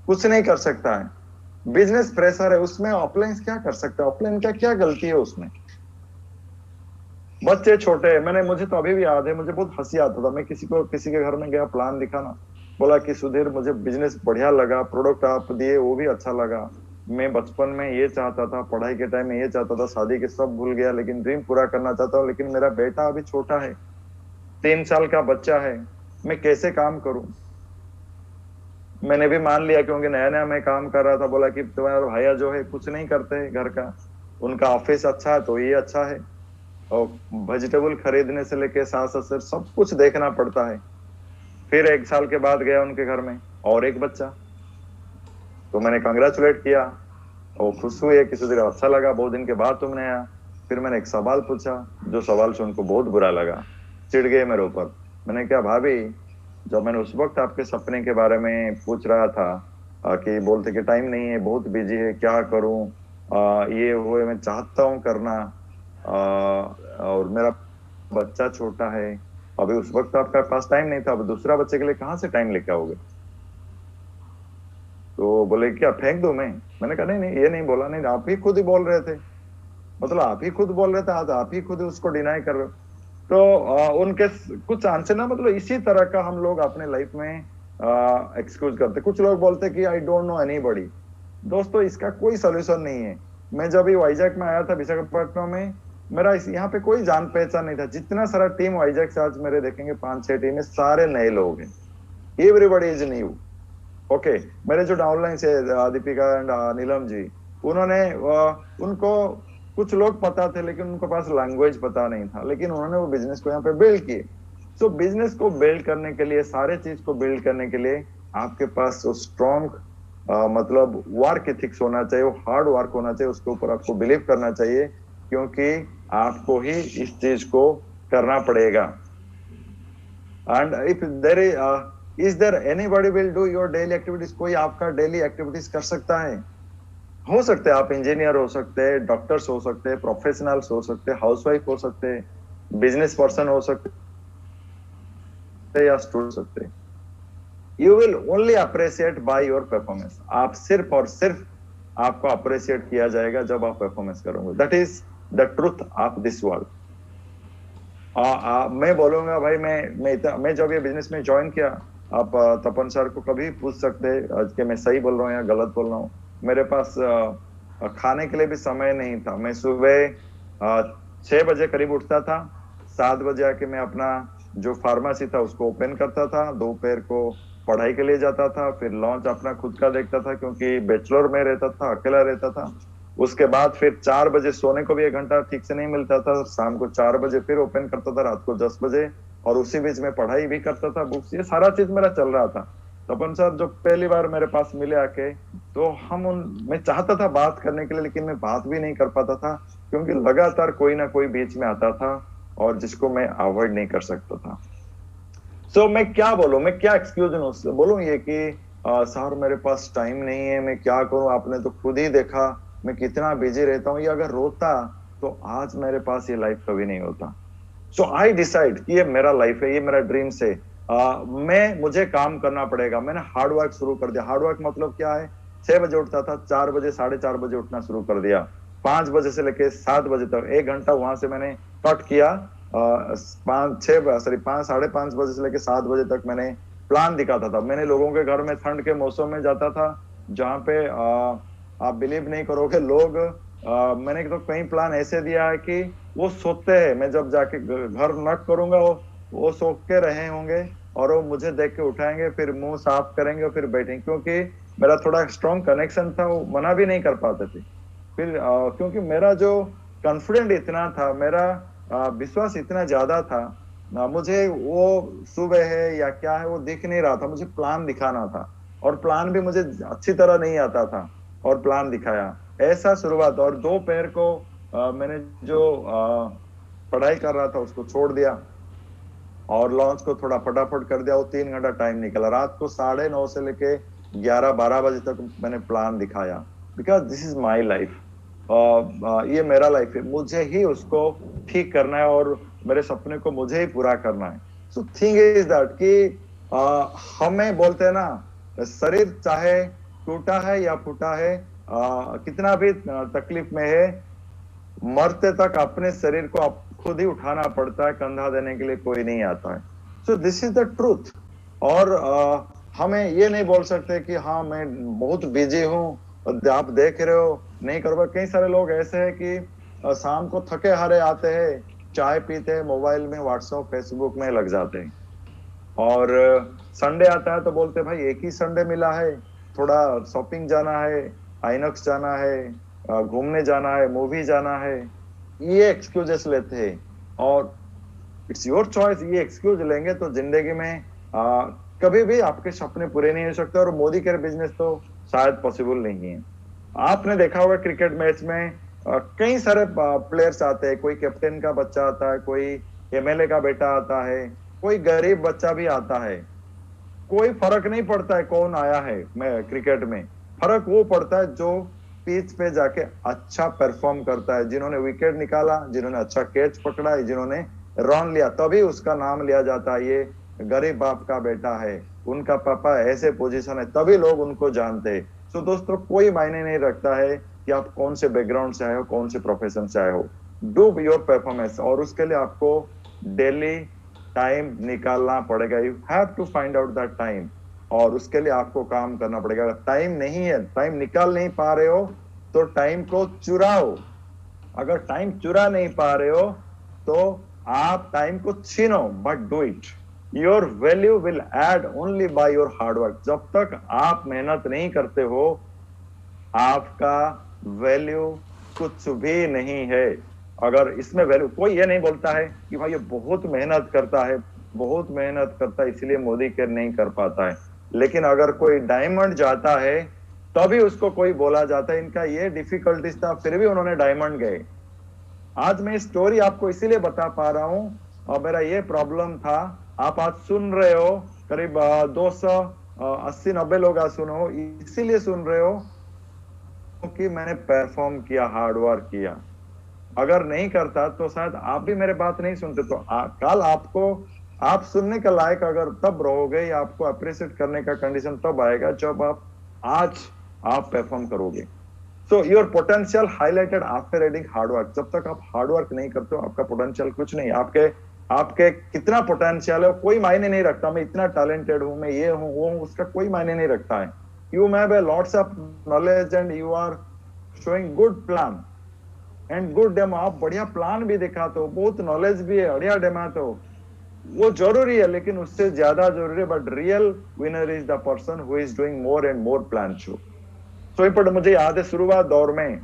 कुछ नहीं कर सकता है। बिजनेस प्रेशर है, उसमें ऑफलाइन क्या कर सकता है? ऑफलाइन का क्या गलती है उसमें? बच्चे छोटे हैं, मुझे तो अभी भी याद है, मुझे बहुत हंसी आता था। मैं किसी के घर में गया, प्लान दिखाना, बोला कि सुधीर मुझे बिजनेस बढ़िया लगा, प्रोडक्ट आप दिए वो भी अच्छा लगा, मैं बचपन में ये चाहता था, पढ़ाई के टाइम में ये चाहता था, शादी के सब भूल गया लेकिन ड्रीम पूरा करना चाहता हूँ, लेकिन मेरा बेटा अभी छोटा है, 3 साल का बच्चा है, मैं कैसे काम करूं? मैंने भी मान लिया क्योंकि नया नया मैं काम कर रहा था। बोला कि तुम्हारा भैया जो है कुछ नहीं करते घर का, उनका ऑफिस अच्छा है तो ये अच्छा है, और वेजिटेबल खरीदने से लेके सास ससुर सब कुछ देखना पड़ता है। फिर 1 साल के बाद गया उनके घर में और एक बच्चा, तो मैंने कांग्रेचुलेट किया, वो खुश हुए कि सुधीर अच्छा लगा, बहुत दिन के बाद तुमने आया। फिर मैंने एक सवाल पूछा, जो सवाल से उनको बहुत बुरा लगा, चिढ़ गए मेरे ऊपर। मैंने क्या भाभी, जब मैंने उस वक्त आपके सपने के बारे में पूछ रहा था कि बोलते कि टाइम नहीं है, बहुत बिजी है, क्या करूं, ये हुए मैं चाहता हूं करना, और मेरा बच्चा छोटा है, अभी उस वक्त आपका पास टाइम नहीं था, अब दूसरा बच्चे के लिए कहां से टाइम लेके आओगे? तो बोले क्या फेंक दूं मैं? मैंने कहा नहीं नहीं, ये नहीं बोला, नहीं आप ही खुद ही बोल रहे थे, मतलब आप ही खुद बोल रहे थे, आज आप ही खुद उसको डिनाई कर रहे हो। तो उनके कुछ आंसर ना, मतलब इसी तरह का हम लोग अपने लाइफ में एक्सक्यूज करते। कुछ लोग बोलते कि आई डोंट नो एनीबॉडी। दोस्तों इसका कोई सोल्यूशन नहीं है। मैं जब वाइजैक में आया था, विशाखापट्टनम में, मेरा यहाँ पे कोई जान पहचान नहीं था। जितना सारा टीम वाइजैक से आज मेरे देखेंगे 5-6 टीम है, सारे नए लोग हैं, एवरीबॉडी इज न्यू। ओके, मेरे जो डाउनलाइन से दीपिका एंड नीलम जी, उन्होंने उनको कुछ लोग पता थे लेकिन उनके पास लैंग्वेज पता नहीं था, लेकिन उन्होंने वो बिजनेस को यहाँ पे बिल्ड किए। सो बिजनेस को बिल्ड करने के लिए, सारे चीज को बिल्ड करने के लिए आपके पास स्ट्रॉन्ग मतलब वर्क एथिक्स होना चाहिए, वो हार्ड वर्क होना चाहिए, उसके ऊपर आपको बिलीव करना चाहिए, क्योंकि आपको ही इस चीज को करना पड़ेगा। And if there is there anybody will do your daily activities, कोई आपका डेली एक्टिविटीज कर सकता है? हो सकते हैं, आप इंजीनियर हो सकते हैं, डॉक्टर्स हो सकते हैं, प्रोफेशनल्स हो सकते हैं, हाउसवाइफ हो सकते हैं, बिजनेस पर्सन हो सकते हैं या स्टूडेंट हो सकते हैं। You will only appreciate by your performance. आप सिर्फ और सिर्फ आपको अप्रिशिएट किया जाएगा जब आप परफॉर्मेंस करोगे। That is the truth of this world. मैं बोलूंगा भाई, मैं जब ये बिजनेस में ज्वाइन किया, आप तपन सर को कभी पूछ सकते हैं कि मैं सही बोल रहा हूँ या गलत बोल रहा हूँ। मेरे पास खाने के लिए भी समय नहीं था। मैं सुबह 6 बजे करीब उठता था, 7 बजे आके मैं अपना जो फार्मेसी था उसको ओपन करता था, दोपहर को पढ़ाई के लिए जाता था, फिर लॉन्च अपना खुद का देखता था क्योंकि बैचलर में रहता था, अकेला रहता था। उसके बाद फिर 4 बजे सोने को भी 1 घंटा ठीक से नहीं मिलता था, शाम को 4 बजे फिर ओपन करता था, रात को 10 बजे, और उसी बीच में पढ़ाई भी करता था, बुक्स, ये सारा चीज मेरा चल रहा था। तपन सर जो पहली बार मेरे पास मिले आके, तो मैं चाहता था बात करने के लिए, लेकिन मैं बात भी नहीं कर पाता था क्योंकि लगातार कोई ना कोई बीच में आता था और जिसको मैं अवॉइड नहीं कर सकता था। सो मैं क्या बोलूं, मैं क्या एक्सक्यूज बोलूं ये कि सर मेरे पास टाइम नहीं है, मैं क्या करूं, आपने तो खुद ही देखा मैं कितना बिजी रहता हूं। ये अगर रोता तो आज मेरे पास ये लाइफ कभी नहीं होता। सो आई डिसाइड कि ये मेरा लाइफ है, ये मेरा ड्रीम्स है। मुझे काम करना पड़ेगा। मैंने हार्ड वर्क शुरू कर दिया। हार्ड वर्क मतलब क्या है? 6 बजे उठता था, 4 बजे 4:30 बजे उठना शुरू कर दिया। 5 बजे से लेके 7 बजे तक 1 घंटा वहां से मैंने कट किया। 5:30 से लेके 7 बजे तक मैंने प्लान दिखाता था। मैंने लोगों के घर में ठंड के मौसम में जाता था जहाँ पे आप बिलीव नहीं करोगे, लोग मैंने तो कई प्लान ऐसे दिया है कि वो सोते हैं, मैं जब जाके घर नॉक करूंगा वो सो के रहे होंगे और वो मुझे देख के उठाएंगे, फिर मुंह साफ करेंगे और फिर बैठेंगे। क्योंकि मेरा थोड़ा स्ट्रॉन्ग कनेक्शन था, वो मना भी नहीं कर पाते थे। फिर क्योंकि मेरा जो कॉन्फिडेंट इतना था, मेरा विश्वास इतना ज्यादा था, मुझे वो सुबह है या क्या है वो दिख नहीं रहा था, मुझे प्लान दिखाना था और प्लान भी मुझे अच्छी तरह नहीं आता था और प्लान दिखाया। ऐसा शुरुआत। और दोपहर को मैंने जो पढ़ाई कर रहा था उसको छोड़ दिया और लॉन्च को थोड़ा फटाफट कर दिया। वो 3 घंटा टाइम निकला। रात को 9:30 से लेके 11-12 बजे तक मैंने प्लान दिखाया, because this is my life. ये मेरा लाइफ है, मुझे ही उसको ठीक करना है और मेरे सपने को मुझे ही पूरा करना है। सो थिंग इज दैट कि हमें बोलते हैं ना, शरीर चाहे टूटा है या फूटा है, कितना भी तकलीफ में है, मरते तक अपने शरीर को खुद ही उठाना पड़ता है, कंधा देने के लिए कोई नहीं आता है। So this is the truth. और हमें ये नहीं बोल सकते कि हाँ मैं बहुत बिजी हूँ, आप देख रहे हो नहीं करोगे। कई सारे लोग ऐसे हैं कि शाम को थके हारे आते हैं, चाय पीते हैं, मोबाइल में व्हाट्सएप फेसबुक में लग जाते हैं, और संडे आता है तो बोलते हैं भाई एक ही संडे मिला है, थोड़ा शॉपिंग जाना है, आइनॉक्स जाना है, घूमने जाना है, मूवी जाना है, ये एक्सक्यूजेस लेते हैं। और इट्स योर चॉइस। ये एक्सक्यूज लेंगे तो जिंदगी में कभी भी आपके सपने पूरे नहीं हो सकते, और मोदी के बिजनेस तो शायद पॉसिबल नहीं है। आपने देखा होगा क्रिकेट मैच में कई सारे प्लेयर्स आते हैं, कोई कैप्टन का बच्चा आता है, कोई एमएलए का बेटा आता है, कोई गरीब बच्चा भी आता है। कोई फर्क नहीं पड़ता है कौन आया है क्रिकेट में, फर्क वो पड़ता है जो पिच पे जाके अच्छा परफॉर्म करता है, जिन्होंने विकेट निकाला, जिन्होंने अच्छा कैच पकड़ा है, जिन्होंने रन लिया, तभी उसका नाम लिया जाता है। ये गरीब बाप का बेटा है, उनका पापा ऐसे पोजीशन है, तभी लोग उनको जानते हैं। सो दोस्तों, कोई मायने नहीं रखता है कि आप कौन से बैकग्राउंड से आए हो, कौन से प्रोफेशन से आए हो। डू योर परफॉर्मेंस, और उसके लिए आपको डेली टाइम निकालना पड़ेगा। You have to find out that time, और उसके लिए आपको काम करना पड़ेगा। टाइम नहीं है, टाइम निकाल नहीं पा रहे हो तो टाइम को चुराओ। अगर टाइम चुरा नहीं पा रहे हो तो आप टाइम को छीनो, but do it. Your value will add only by your hard work. जब तक आप मेहनत नहीं करते हो, आपका वैल्यू कुछ भी नहीं है। अगर इसमें वैल्यू, कोई ये नहीं बोलता है कि भाई ये बहुत मेहनत करता है, बहुत मेहनत करता है इसलिए मोदी केयर नहीं कर पाता है। लेकिन अगर कोई डायमंड जाता है तभी उसको कोई बोला जाता है इनका ये डिफिकल्टीज था, फिर भी उन्होंने डायमंड गए। आज मैं स्टोरी आपको इसीलिए बता पा रहा हूं, और मेरा ये प्रॉब्लम था। आप आज सुन रहे हो, करीब 280-90 लोग आज सुनो, इसीलिए सुन रहे हो कि मैंने परफॉर्म किया, हार्ड वर्क किया। अगर नहीं करता तो शायद आप भी मेरे बात नहीं सुनते। तो कल आपको, आप सुनने के लायक अगर तब रहोगे, या आपको अप्रिशिएट करने का कंडीशन तब आएगा जब आज आप परफॉर्म करोगे। So your potential highlighted after reading hard work. जब तक आप हार्ड वर्क नहीं करते हो, आपका पोटेंशियल कुछ नहीं। आपके आपके कितना पोटेंशियल है कोई मायने नहीं रखता। मैं इतना टैलेंटेड हूं, मैं ये हूं वो हूं, उसका कोई मायने नहीं रखता है। You may have lots of knowledge and you are showing good plan and good demo. आप बढ़िया प्लान भी दिखाते हो, बहुत नॉलेज भी है, बढ़िया दिखाते हो, वो जरूरी है, लेकिन उससे ज्यादा जरूरी है। But real winner is the person who is doing more and more plan show. So पर मुझे याद है शुरुआत दौर में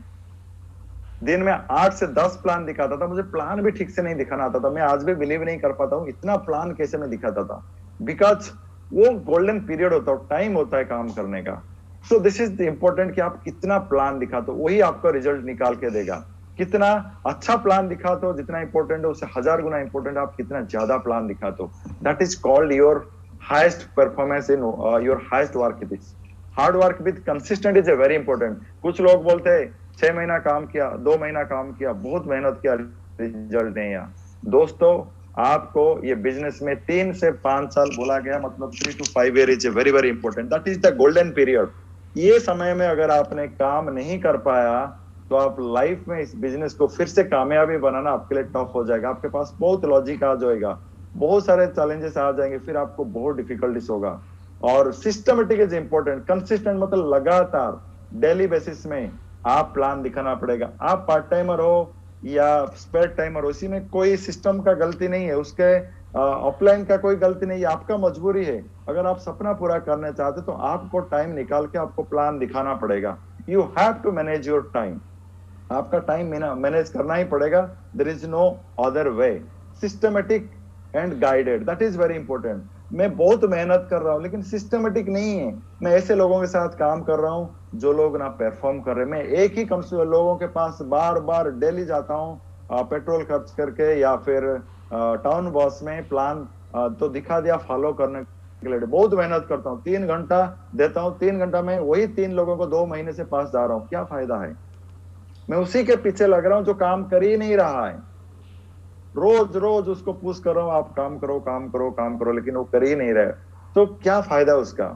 दिन में 8 से 10 प्लान दिखाता था। मुझे प्लान भी ठीक से नहीं दिखाना आता था। मैं आज भी बिलीव नहीं कर पाता हूँ इतना प्लान कैसे मैं दिखाता था। बिकॉज वो गोल्डन पीरियड होता है, टाइम होता है काम करने का। So this is the important कि आप कितना प्लान दिखाते हो, वही आपका रिजल्ट निकाल के देगा। कितना अच्छा प्लान दिखाते हो, जितना इंपॉर्टेंट है उससे 1000 गुना इंपॉर्टेंट आप कितना ज्यादा प्लान दिखाते हो। That is called your highest performance in your highest work ethics. Hard work with consistent is a very important. कुछ लोग बोलते हैं 6 महीना काम किया, 2 महीना काम किया, बहुत मेहनत किया, रिजल्ट नहीं आया। दोस्तों, आपको ये बिजनेस में 3 से 5 साल बोला गया, मतलब 3 to 5 years is very very important. That is the golden period. ये समय में अगर आपने काम नहीं कर पाया तो आप लाइफ में इस बिजनेस को फिर से कामयाबी बनाना आपके लिए टफ हो जाएगा। आपके पास बहुत लॉजिक आ जाएगा, बहुत सारे चैलेंजेस आ जाएंगे, फिर आपको बहुत डिफिकल्टीज होगा। और सिस्टमेटिक इज इंपॉर्टेंट। कंसिस्टेंट मतलब लगातार डेली बेसिस में आप प्लान दिखाना पड़ेगा। आप पार्ट टाइमर हो या स्पेयर टाइमर हो, इसी में कोई सिस्टम का गलती नहीं है, उसके ऑफलाइन का कोई गलती नहीं है, आपका मजबूरी है। अगर आप सपना पूरा करना चाहते तो आपको टाइम निकाल के आपको प्लान दिखाना पड़ेगा। You have to manage your time. आपका टाइम मैनेज करना ही पड़ेगा। There is no other way. Systematic and guided, that is very important. मैं बहुत मेहनत कर रहा हूँ लेकिन सिस्टमेटिक नहीं है। मैं ऐसे लोगों के साथ काम कर रहा हूँ जो लोग ना परफॉर्म कर रहे। मैं एक ही लोगों के पास बार बार डेली जाता हूँ, पेट्रोल खर्च करके या फिर टाउन बस में प्लान तो दिखा दिया फॉलो करने के लिए। बहुत मेहनत करता हूँ, 3 घंटा देता हूँ, 3 घंटा में वही 3 लोगों को 2 महीने से पास जा रहा हूँ। क्या फायदा है? मैं उसी के पीछे लग रहा हूँ जो काम कर ही नहीं रहा है। रोज रोज उसको पुश कर रहा हूँ, आप काम करो काम करो काम करो, लेकिन वो कर ही नहीं रहे, तो क्या फायदा उसका।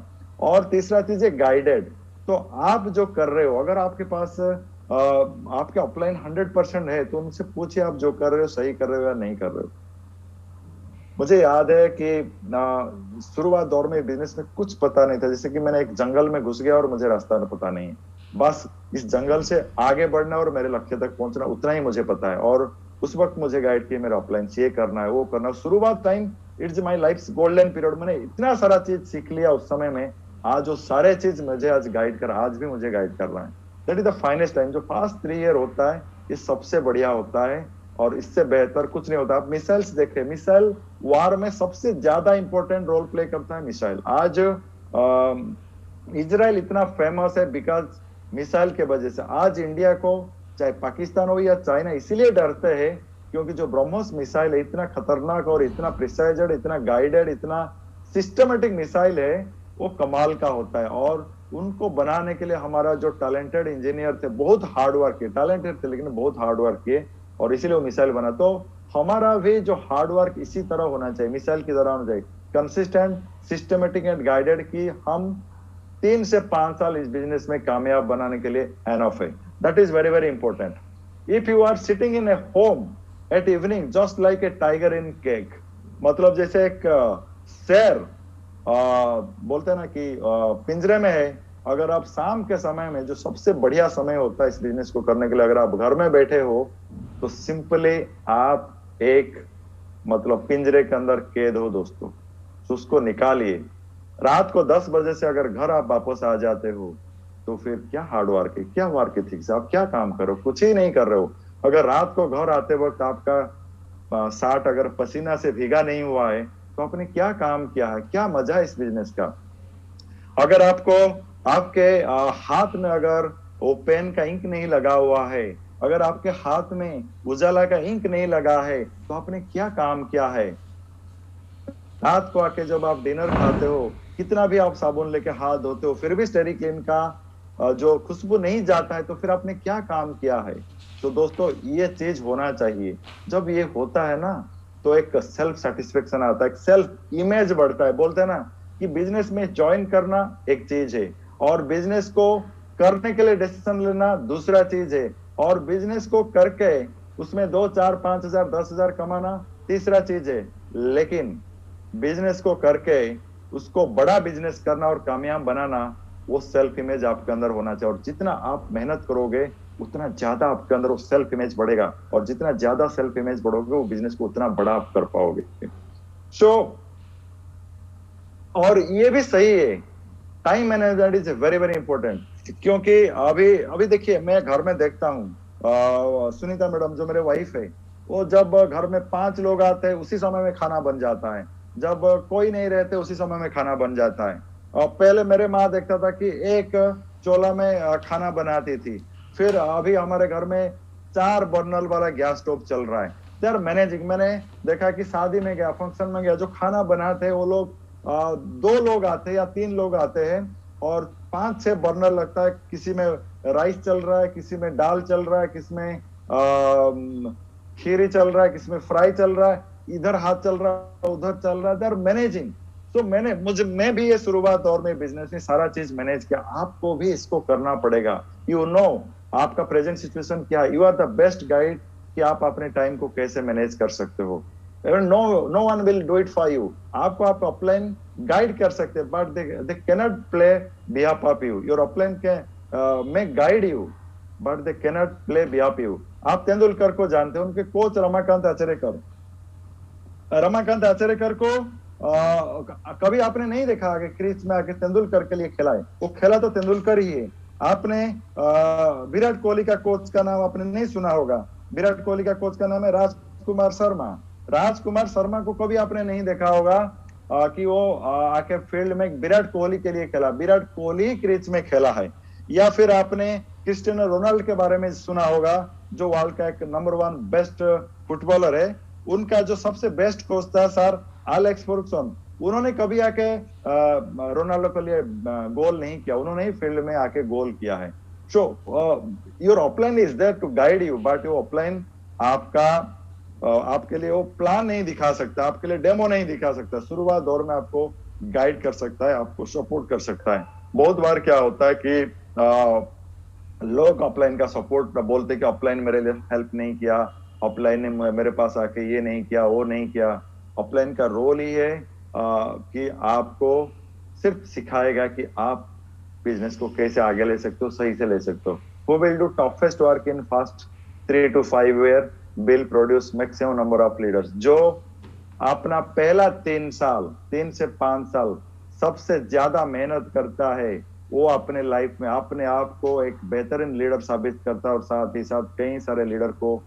और तीसरा चीज है गाइडेड। तो आप जो कर रहे हो, अगर आपके पास आपके अपलाइन 100% है तो उनसे पूछिए आप जो कर रहे हो सही कर रहे हो या नहीं कर रहे हो। मुझे याद है कि शुरुआत दौर में बिजनेस में कुछ पता नहीं था। जैसे कि मैंने एक जंगल में घुस गया और मुझे रास्ता पता नहीं है, बस इस जंगल से आगे बढ़ना और मेरे लक्ष्य तक पहुंचना, उतना ही मुझे पता है। और उस वक्त मुझे गाइड किया मेरा अपलाइन ये करना है वो करना है। शुरुआत time it's my life's golden period. मैंने इतना सारा चीज सीख लिया उस समय में। आज वो सारे चीज मुझे आज गाइड कर, आज भी मुझे गाइड कर रहा है। That is the finest time. जो फास्ट 3 ईयर होता है ये सबसे बढ़िया होता है और इससे बेहतर कुछ नहीं होता। आप मिसाइल्स देखें, मिसाइल वार में सबसे ज्यादा इंपॉर्टेंट रोल प्ले करता है मिसाइल। आज इजराइल इतना फेमस है बिकॉज मिसाइल के वजह से। आज इंडिया को चाहे पाकिस्तान हो या चाइना इसीलिए डरते हैं क्योंकि जो ब्रह्मोस मिसाइल है इतना खतरनाक और इतना प्रिसाइज्ड, इतना गाइडेड, इतना सिस्टमेटिक मिसाइल है, वो कमाल का होता है। और उनको बनाने के लिए हमारा जो टैलेंटेड इंजीनियर थे, बहुत हार्ड वर्क किए, टैलेंटेड थे लेकिन बहुत हार्ड वर्क किए और इसीलिए वो मिसाइल बना। तो हमारा भी जो हार्ड वर्क इसी तरह होना चाहिए, मिसाइल की तरह होना चाहिए, कंसिस्टेंट, सिस्टमेटिक एंड गाइडेड, कि हम 3 से 5 साल इस बिजनेस में कामयाब बनाने के लिए एनफ है। That is very very important. If you are sitting in a home at evening just like a tiger in cake, मतलब जैसे एक शेर बोलते हैं ना कि पिंजरे में है। अगर आप शाम के समय में, जो सबसे बढ़िया समय होता है इस बिजनेस को करने के लिए, अगर आप घर में बैठे हो तो सिंपली आप एक मतलब पिंजरे के अंदर कैद हो दोस्तों, तो उसको निकालिए। रात को 10 बजे से अगर घर आप वापस आ जाते हो तो फिर क्या हार्ड वर्क है, क्या वर्क एथिक्स से आप क्या काम करो, कुछ ही नहीं कर रहे हो। अगर रात को घर आते वक्त आपका शर्ट अगर पसीना से भीगा नहीं हुआ है तो आपने क्या काम किया है, क्या मजा है इस बिजनेस का। अगर आपको आपके हाथ में अगर वो पेन का इंक नहीं लगा हुआ है, अगर आपके हाथ में उजाला का इंक नहीं लगा है तो आपने क्या काम किया है। रात को आके जब आप डिनर खाते हो, कितना भी आप साबुन लेके हाथ धोते हो, फिर भी स्टेरिक्लीन का जो खुशबू नहीं जाता है तो फिर आपने क्या काम किया है। तो दोस्तों ये चीज होना चाहिए। जब ये होता है ना तो एक सेल्फ सेटिस्फेक्शन आता है, एक सेल्फ इमेज बढ़ता है। बोलते हैं ना कि बिजनेस में ज्वाइन करना एक चीज है और बिजनेस को करने के लिए डिसीजन लेना दूसरा चीज है, और बिजनेस को करके उसमें 2, 4, 5 हजार 10 हजार कमाना तीसरा चीज है। लेकिन बिजनेस को करके उसको बड़ा बिजनेस करना और कामयाब बनाना, वो सेल्फ इमेज आपके अंदर होना चाहिए। और जितना आप मेहनत करोगे उतना ज्यादा आपके अंदर वो सेल्फ इमेज बढ़ेगा, और जितना ज्यादा सेल्फ इमेज बढ़ोगे वो बिजनेस को उतना बड़ा आप कर पाओगे। सो और ये भी सही है, time management is very very important. क्योंकि अभी अभी देखिए मैं घर में देखता हूँ, सुनीता मैडम जो मेरे वाइफ है, वो जब घर में 5 लोग आते हैं उसी समय में खाना बन जाता है, जब कोई नहीं रहते उसी समय में खाना बन जाता है। और पहले मेरे माँ देखता था कि एक चोला में खाना बनाती थी, फिर अभी हमारे घर में 4 बर्नर वाला गैस स्टोव चल रहा है। यार मैनेजिंग, मैंने देखा कि शादी में गया, फंक्शन में गया, जो खाना बनाते हैं वो लोग 2 लोग आते हैं या 3 लोग आते हैं और 5-6 बर्नर लगता है। किसी में राइस चल रहा है, किसी में दाल चल रहा है, किसी में खीरी चल रहा है, किसी में फ्राई चल रहा है, इधर हाथ चल रहा है, उधर चल रहा है। यार मैनेजिंग, तो मैं भी ये शुरुआत दौर में बिजनेस में सारा चीज मैनेज किया। आपको भी इसको करना पड़ेगा। यू नो आपका प्रेजेंट सिचुएशन क्या है, you are the best guide कि आप अपने टाइम को कैसे मैनेज कर सकते हो। No one will do it for you. आपको आप अपलाइन गाइड कर सकते हैं, but they cannot play behalf of you. Your upline may guide you but they cannot play behalf you. आप तेंदुलकर को जानते हैं, उनके कोच रमाकांत आचरेकर को कभी आपने नहीं देखा आगे क्रीज में आके तेंदुलकर के लिए खेला है। वो खेला तो तेंदुलकर ही है। आपने विराट कोहली का कोच का नाम आपने नहीं सुना होगा। विराट कोहली का कोच का नाम है राजकुमार शर्मा। राजकुमार शर्मा को कभी आपने नहीं देखा होगा कि वो आके फील्ड में विराट कोहली के लिए खेला। विराट कोहली क्रीज में खेला है। या फिर आपने क्रिस्टियानो रोनाल्डो के बारे में सुना होगा, जो वर्ल्ड का एक नंबर 1 बेस्ट फुटबॉलर है। उनका जो सबसे बेस्ट कोच था सर एलेक्स फर्गुसन, उन्होंने कभी आके रोनाल्डो के लिए गोल नहीं किया, उन्होंने ही फील्ड में आके गोल किया है। So your upline is there to guide you, but your upline आपके लिए वो प्लान नहीं दिखा सकता, आपके लिए डेमो नहीं दिखा सकता। शुरुआत दौर में आपको गाइड कर सकता है, आपको सपोर्ट कर सकता है। बहुत बार क्या होता है कि लोग अपलाइन का सपोर्ट बोलते कि अपलाइन मेरे लिए हेल्प नहीं किया, अपलाइन ने मेरे पास आके ये नहीं किया, वो नहीं किया। अपलाइन का रोल ही है कि आपको सिर्फ सिखाएगा कि आप बिजनेस को कैसे आगे ले सकते हो, सही से ले सकते हो। Who will do toughest work in first 3 to 5 year will produce maximum number of leaders। जो अपना पहला 3 से 5 साल सबसे ज्यादा मेहनत करता है, वो अपने लाइफ में अपने आप को एक बेहतरीन लीडर साबित करता है और साथ ही साथ कई सारे लीडर को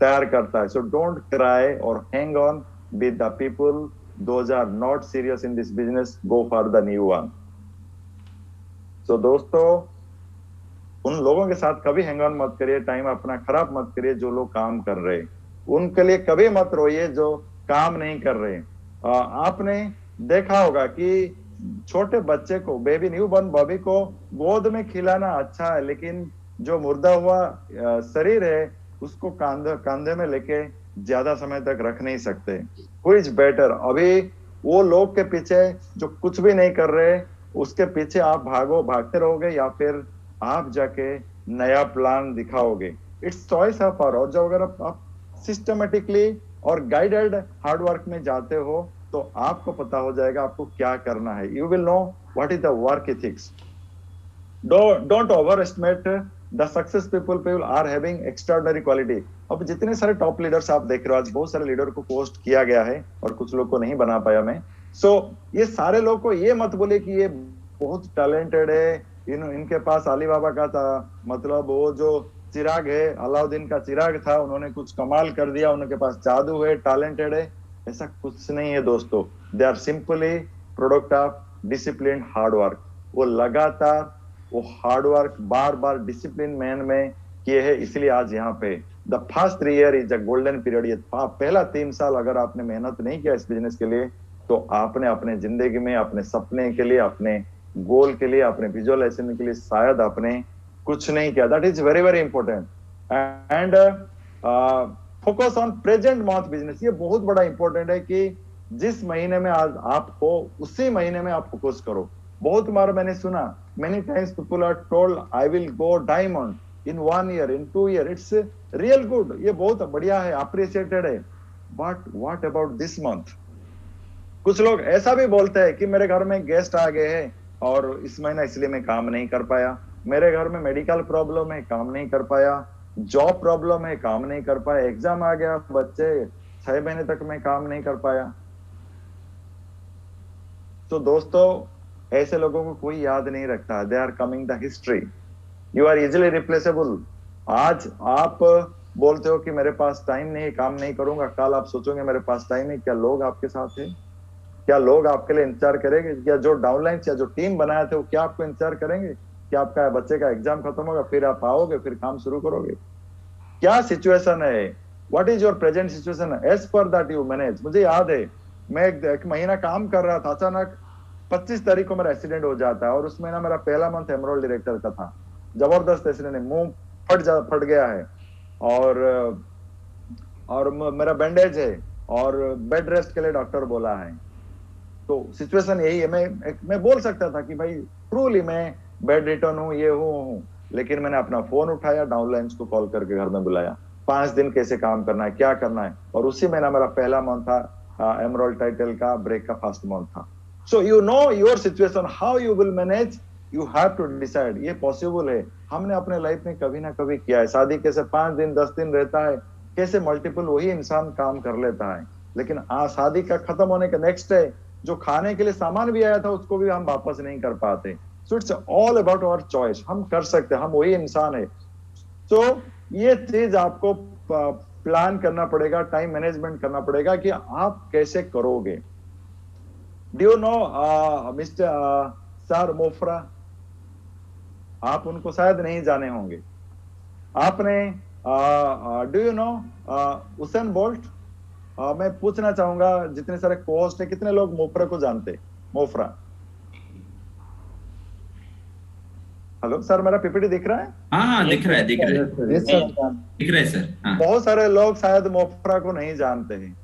तैयार करता है। सो डोंट क्राई और hang on with the people those are not serious in this business, go for the new one. So दोस्तों, उन लोगों के साथ कभी हैंग ऑन मत करिए, टाइम अपना खराब मत करिए। जो लोग काम कर रहे हैं उनके लिए कभी मत रोइए जो काम नहीं कर रहे। आपने देखा होगा कि छोटे बच्चे को, बेबी न्यू बॉर्न बॉबी को गोद में खिलाना अच्छा है, लेकिन जो मुर्दा हुआ शरीर है उसको कांधे में लेके ज्यादा समय तक रख नहीं सकते। Who is better? अभी वो लोग के पीछे जो कुछ भी नहीं कर रहे, उसके पीछे आप भागते रहोगे या फिर आप जाके नया प्लान दिखाओगे। It's choice of our. और जब अगर आप सिस्टमेटिकली और गाइडेड हार्ड वर्क में जाते हो तो आपको पता हो जाएगा आपको क्या करना है। You will know what is the work ethics. Don't overestimate the success people are having extraordinary quality. अब जितने सारे टॉप लीडर्स आप देख रहे हो, आज बहुत सारे लीडर को पोस्ट किया गया है और कुछ लोग को नहीं बना पाया मैं। ये सारे लोग को ये मत बोले कि ये बहुत टैलेंटेड है, इनके पास अली बाबा का था, मतलब वो जो चिराग है, अलाउद्दीन का चिराग था, उन्होंने कुछ कमाल कर दिया, उनके पास जादू है, टैलेंटेड है। ऐसा कुछ नहीं है दोस्तों। They are simply product of discipline hard work. वो लगातार वो हार्ड वर्क बार बार डिसिप्लिन मैन में किए हैं, इसलिए आज यहाँ पे the first 3 year is a golden period. ये पहला 3 साल अगर आपने मेहनत नहीं किया इस बिजनेस के लिए, तो आपने अपने जिंदगी में अपने सपने के लिए, अपने गोल के लिए, अपने विजुअलाइजेशन के लिए शायद आपने कुछ नहीं किया। That is very very important. And focus on present month business, ये बहुत बड़ा इंपॉर्टेंट है कि जिस महीने में आज आप हो उसी महीने में आप फोकस करो। बहुत बार मैंने सुना, many times people are told I will go diamond in 1 year, in 2 year, it's real good, ये बहुत बढ़िया है, अप्रिशिएटेड है, but what about this month? कुछ लोग ऐसा भी बोलते हैं कि मेरे घर में गेस्ट आ गए हैं और इस महीना इसलिए मैं काम नहीं कर पाया, मेरे घर में मेडिकल प्रॉब्लम है काम नहीं कर पाया, जॉब प्रॉब्लम है काम नहीं कर पाया, एग्जाम आ गया बच्चे 6 महीने तक मैं काम नहीं कर पाया। तो दोस्तों ऐसे लोगों को कोई याद नहीं रखता, they are coming the history, you are easily replaceable. आज आप बोलते हो कि मेरे पास टाइम नहीं, काम नहीं करूंगा, कल आप सोचोगे मेरे पास टाइम है, क्या लोग आपके साथ है? क्या लोग आपके लिए इंतजार करेंगे? क्या जो डाउनलाइन या जो टीम बनाए थे वो क्या आपको इंतजार करेंगे कि आपका बच्चे का एग्जाम खत्म होगा फिर आप आओगे फिर काम शुरू करोगे? क्या सिचुएशन है? What is your present situation as per that you manage? मुझे याद है मैं एक महीना काम कर रहा था, अचानक 25 तारीख को मेरा एक्सीडेंट हो जाता है और उस महीना मेरा पहला मंथ एमरोल डायरेक्टर का था। जबरदस्त एक्सीडेंट है, मुंह फट गया है और मेरा बैंडेज है और बेड रेस्ट के लिए डॉक्टर बोला है। तो सिचुएशन यही है। मैं बोल सकता था कि भाई ट्रूली मैं बेड रिटर्न हूँ, ये हूँ, लेकिन मैंने अपना फोन उठाया, डाउनलाइंस को कॉल करके घर में बुलाया, 5 दिन कैसे काम करना है, क्या करना है, और उसी महीना मेरा पहला मंथ था एमरोल टाइटल का, ब्रेक का फर्स्ट मंथ था। So you know your situation, how you will manage, you have to decide. ये पॉसिबल है, हमने अपने लाइफ में कभी ना कभी किया है। शादी कैसे 5 दिन 10 दिन रहता है, कैसे मल्टीपल वही इंसान काम कर लेता है, लेकिन शादी का खत्म होने के नेक्स्ट डे जो खाने के लिए सामान भी आया था उसको भी हम वापस नहीं कर पाते। So it's all about our choice, हम कर सकते हैं, हम वही इंसान है। सो ये चीज आपको प्लान करना पड़ेगा, टाइम मैनेजमेंट करना पड़ेगा कि आप कैसे करोगे। Do you know mister sir Mo Farah? आप उनको शायद नहीं जाने होंगे। आपने do you know Usain Bolt? मैं पूछना चाहूंगा जितने सारे कोस्ट है कितने लोग मोफ्रा को जानते? मोफ्रा, हेलो सर, मेरा पीपीटी दिख रहा है? हाँ दिख रहा है, दिख रहा है सर। हाँ। बहुत सारे लोग शायद मोफ्रा को नहीं जानते हैं।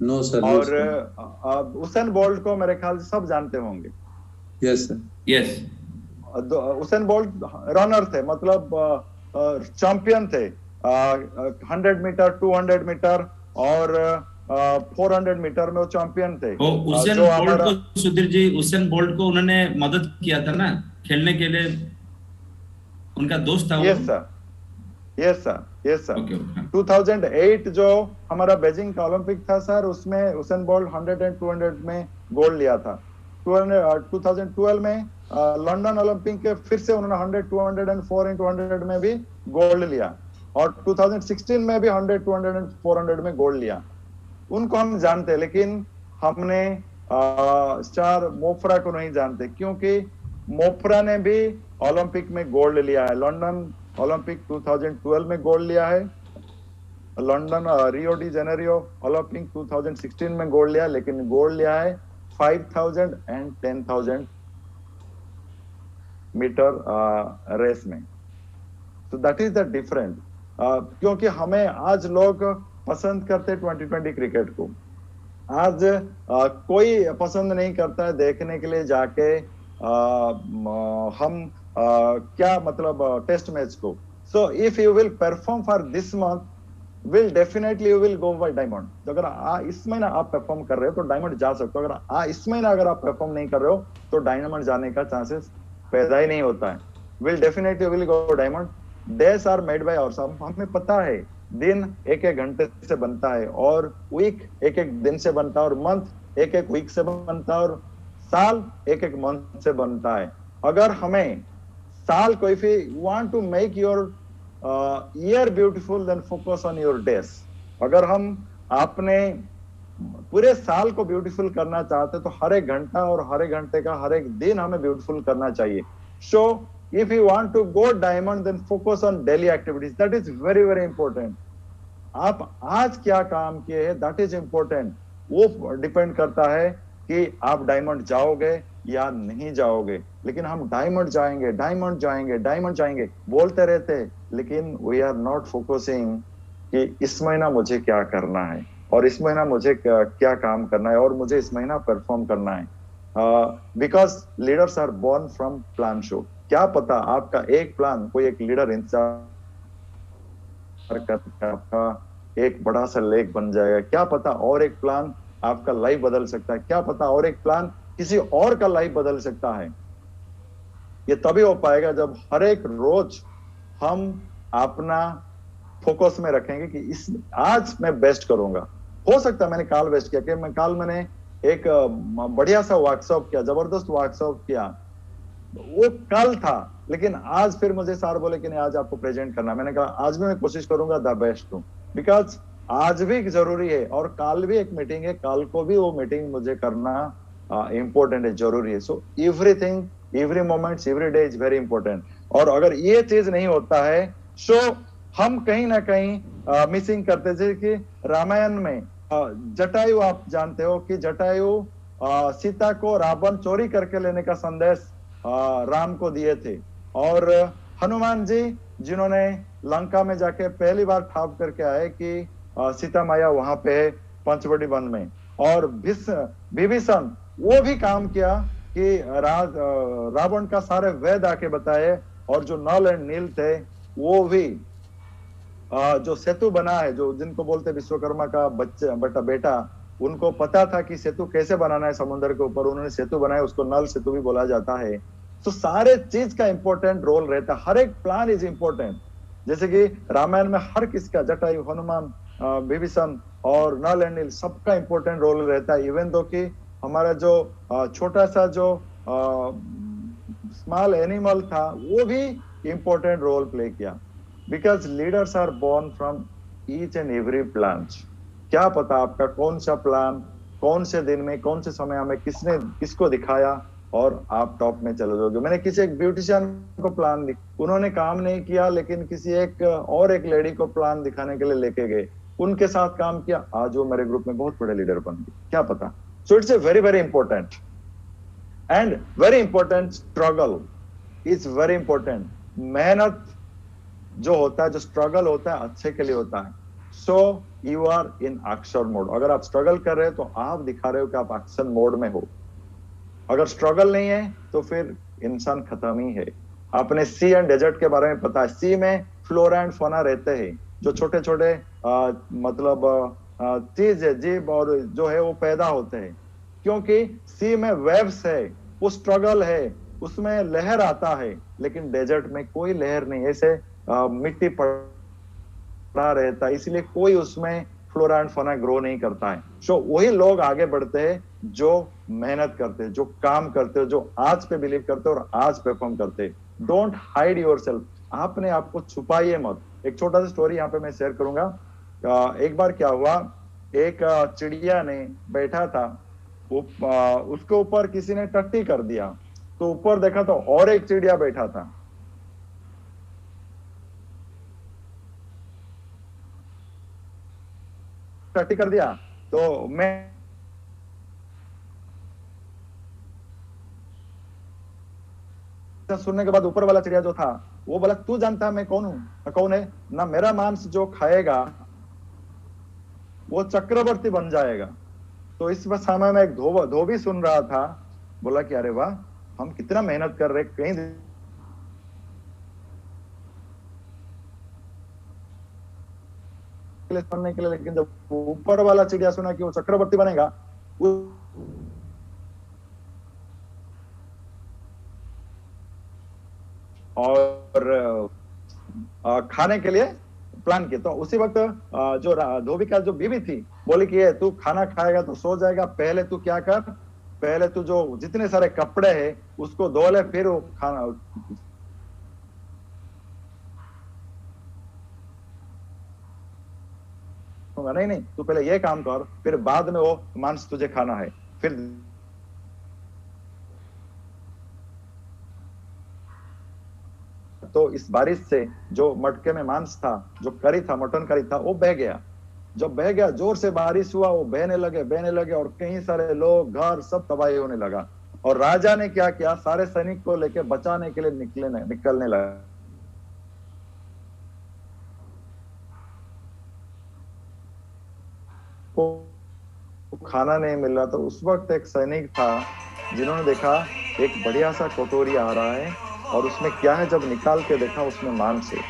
No sir. और उसेन बोल्ट को मेरे ख्याल से सब जानते होंगे। Yes sir. Yes, Usain Bolt runner थे, मतलब चैंपियन थे, 100 मीटर, 200 मीटर और 400 मीटर में वो चैंपियन थे। उसेन बोल्ट को, सुधीर जी, उसेन बोल्ट को उन्होंने मदद किया था ना खेलने के लिए, उनका दोस्त था वो। Yes sir, yes sir, yes sir. 2008 जो हमारा बीजिंग का ओलंपिक था सर, उसमें उसेन बोल्ट 100 और 200 में गोल्ड लिया था। 2012 में लंदन ओलंपिक के फिर से उन्होंने 100, 200 और 4x100 में भी गोल्ड लिया और 2016 में भी 100, 200 और 400 में गोल्ड लिया। उनको हम जानते हैं, लेकिन हमने स्टार मोफ्रा को नहीं जानते, क्योंकि मोफ्रा ने भी ओलंपिक में गोल्ड लिया है। लंदन ओलंपिक 2012 में गोल्ड लिया है, London Rio de Janeiro Olympic 2016 में गोल्ड लिया, लेकिन गोल्ड लिया है 5000 एंड 10,000 मीटर रेस में। तो दैट इज द डिफरेंट। क्योंकि हमें आज लोग पसंद करते 2020 क्रिकेट को, आज कोई पसंद नहीं करता है देखने के लिए जाके हम क्या मतलब टेस्ट मैच को। So if you will perform for this month, will definitely you will go by diamond. तो अगर इस महीना आप परफॉर्म कर रहे हो तो डायमंड जा सकते हो। अगर इस महीना अगर आप परफॉर्म नहीं कर रहे हो तो डायमंड जाने का चांसेस पैदा ही नहीं होता है। Will definitely will go diamond. Days are made by hours. हमें पता है दिन एक एक घंटे से बनता है और वीक एक एक दिन से बनता है और मंथ एक एक वीक से बनता है और साल एक एक मंथ से बनता है। अगर हमें साल को, if you want to make your year beautiful, then focus on your days. अगर हम अपने पूरे साल को ब्यूटीफुल करना चाहते तो हर एक घंटा और हर एक घंटे का हर एक दिन हमें ब्यूटीफुल करना चाहिए। सो if you want to go diamond, then focus on daily activities. That is very very important. आप आज क्या काम किए हैं, that is important. वो डिपेंड करता है कि आप डायमंड जाओगे या नहीं जाओगे, लेकिन हम डायमंड जाएंगे, डायमंड जाएंगे, डायमंड जाएंगे बोलते रहते, लेकिन वी आर नॉट फोकसिंग कि इस महीना मुझे क्या करना है, और इस महीना मुझे क्या काम करना है, और मुझे इस महीना परफॉर्म करना है। Because leaders are born from plan show. क्या पता आपका एक प्लान कोई एक लीडर इंतजार करके आपका एक बड़ा सा लेक बन जाएगा। क्या पता और एक प्लान आपका लाइफ बदल सकता है। क्या पता और एक प्लान किसी और का लाइफ बदल सकता है। ये तभी हो पाएगा जब हर एक रोज हम अपना फोकस में रखेंगे कि इस आज मैं बेस्ट करूंगा। हो सकता है मैंने काल बेस्ट किया, कि मैं काल मैंने एक बढ़िया सा वर्कशॉप किया, जबरदस्त वर्कशॉप किया, वो कल था, लेकिन आज फिर मुझे सर बोले कि नहीं आज आपको प्रेजेंट करना। मैंने कहा आज भी मैं कोशिश करूंगा द बेस्ट दूं, बिकॉज आज भी जरूरी है और कल भी एक मीटिंग है, कल को भी वो मीटिंग मुझे करना इंपॉर्टेंट है, जरूरी है। So everything, every moment, every day is very important. और अगर ये चीज नहीं होता है सो हम कहीं ना कहीं मिसिंग करते। जैसे कि रामायण में जटायु, आप जानते हो कि जटायु सीता को रावण चोरी करके लेने का संदेश राम को दिए थे, और हनुमान जी जिन्होंने लंका में जाके पहली बार ठाप करके आए कि सीता माया वहां पे है पंचवटी वन में, और विभीषण वो भी काम किया कि रावण का सारे वेद आके बताए, और जो नल एंड नील थे वो भी जो सेतु बना है, जो जिनको बोलते विश्वकर्मा का बेटा, उनको पता था कि सेतु कैसे बनाना है समुद्र के ऊपर, उन्होंने सेतु बनाया, उसको नल सेतु भी बोला जाता है। तो सारे चीज का इंपॉर्टेंट रोल रहता है, हर एक प्लान इज इंपॉर्टेंट। जैसे कि रामायण में हर किसका, जटायु, हनुमान, विभीषण और नल एंड नील, सबका इंपॉर्टेंट रोल रहता है। इवन दो कि हमारा जो छोटा सा जो स्मॉल एनिमल था वो भी इंपॉर्टेंट रोल प्ले किया, because leaders are born from each and every plan. क्या पता आपका कौन सा प्लान कौन से दिन में कौन से समय में किसको दिखाया और आप टॉप में चले जाओगे। मैंने किसी एक ब्यूटिशियन को प्लान उन्होंने काम नहीं किया, लेकिन किसी एक और एक लेडी को प्लान दिखाने के लिए लेके गए, उनके साथ काम किया, आज वो मेरे ग्रुप में बहुत बड़े लीडर बन गए। क्या पता। So it's a very very important and very important. Struggle is very important. मेहनत जो होता है, जो स्ट्रगल होता है, अच्छे के लिए होता है। So you are in action mode. अगर आप स्ट्रगल कर रहे हो तो आप दिखा रहे हो कि आप एक्शन मोड में हो। अगर स्ट्रगल नहीं है तो फिर इंसान खत्म ही है। आपने सी एंड डेजर्ट के बारे में पता है, सी में फ्लोरा एंड फोना रहते हैं, जो छोटे छोटे मतलब चीज है, जीव और जो है वो पैदा होते हैं, क्योंकि सी में वेव्स है, वो स्ट्रगल है, उसमें लहर आता है, लेकिन डेजर्ट में कोई लहर नहीं, ऐसे मिट्टी पड़ा रहता है, इसलिए कोई उसमें फ्लोरा एंड फोना ग्रो नहीं करता है। सो वही लोग आगे बढ़ते हैं जो मेहनत करते हैं, जो काम करते हैं, जो आज पे बिलीव करते हैं और आज परफॉर्म करते हैं। Don't hide yourself. आपने आपको छुपाइए मत। एक छोटा सा स्टोरी यहाँ पे मैं शेयर करूंगा। एक बार क्या हुआ, एक चिड़िया ने बैठा था, उसके ऊपर किसी ने टट्टी कर दिया, तो ऊपर देखा तो और एक चिड़िया बैठा था। टट्टी कर दिया तो मैं सुनने के बाद ऊपर वाला चिड़िया जो था वो बोला, तू जानता है मैं कौन हूं? कौन है ना, मेरा मांस जो खाएगा वो चक्रवर्ती बन जाएगा। तो इस समय में एक धोबी सुन रहा था, बोला कि अरे वाह, हम कितना मेहनत कर रहे कहीं सुनने के लिए, लेकिन जब ऊपर वाला चिड़िया सुना कि वो चक्रवर्ती बनेगा, और खाने के लिए प्लान किया। तो उसी वक्त जो धोबी का जो बीवी थी बोली कि तू खाना खाएगा तो सो जाएगा, पहले तू क्या कर, पहले तू जो जितने सारे कपड़े हैं उसको धो ले, फिर वो खाना। नहीं नहीं, तू पहले ये काम कर, फिर बाद में वो मांस तुझे खाना है। फिर तो इस बारिश से जो मटके में मांस था, जो करी था, मटन करी था, वो बह गया। जब बह गया, जोर से बारिश हुआ, वो बहने लगे और कई सारे लोग, घर सब तबाही होने लगा। और राजा ने क्या किया, सारे सैनिक को लेकर बचाने के लिए निकलने लगा। खाना नहीं मिल रहा, तो उस वक्त एक सैनिक था जिन्होंने देखा एक बढ़िया सा कटोरी आ रहा है और उसमें क्या है, जब निकाल के देखा उसमें मांस है।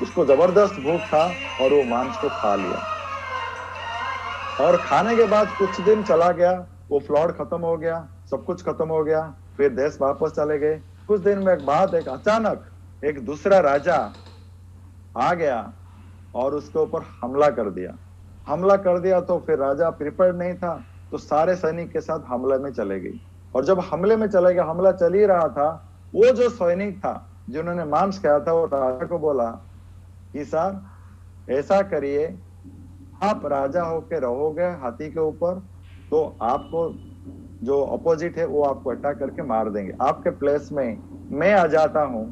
उसको जबरदस्त भूख था और वो मांस को खा लिया। और खाने के बाद कुछ दिन चला गया, वो फ्लड खत्म हो गया, सब कुछ खत्म हो गया, फिर देश वापस चले गए। कुछ दिन में एक अचानक एक दूसरा राजा आ गया और उसके ऊपर हमला कर दिया। तो फिर राजा प्रिपेयर्ड नहीं था, तो सारे सैनिक के साथ हमले में चले गई। और जब हमले में चले गए, हमला चल ही रहा था, वो जो सैनिक था जिन्होंने मांस खाया था, वो राजा को बोला कि सर ऐसा करिए, आप राजा होके रहोगे हाथी के ऊपर, तो आपको जो अपोजिट है वो आपको अटैक करके मार देंगे। आपके प्लेस में मैं आ जाता हूं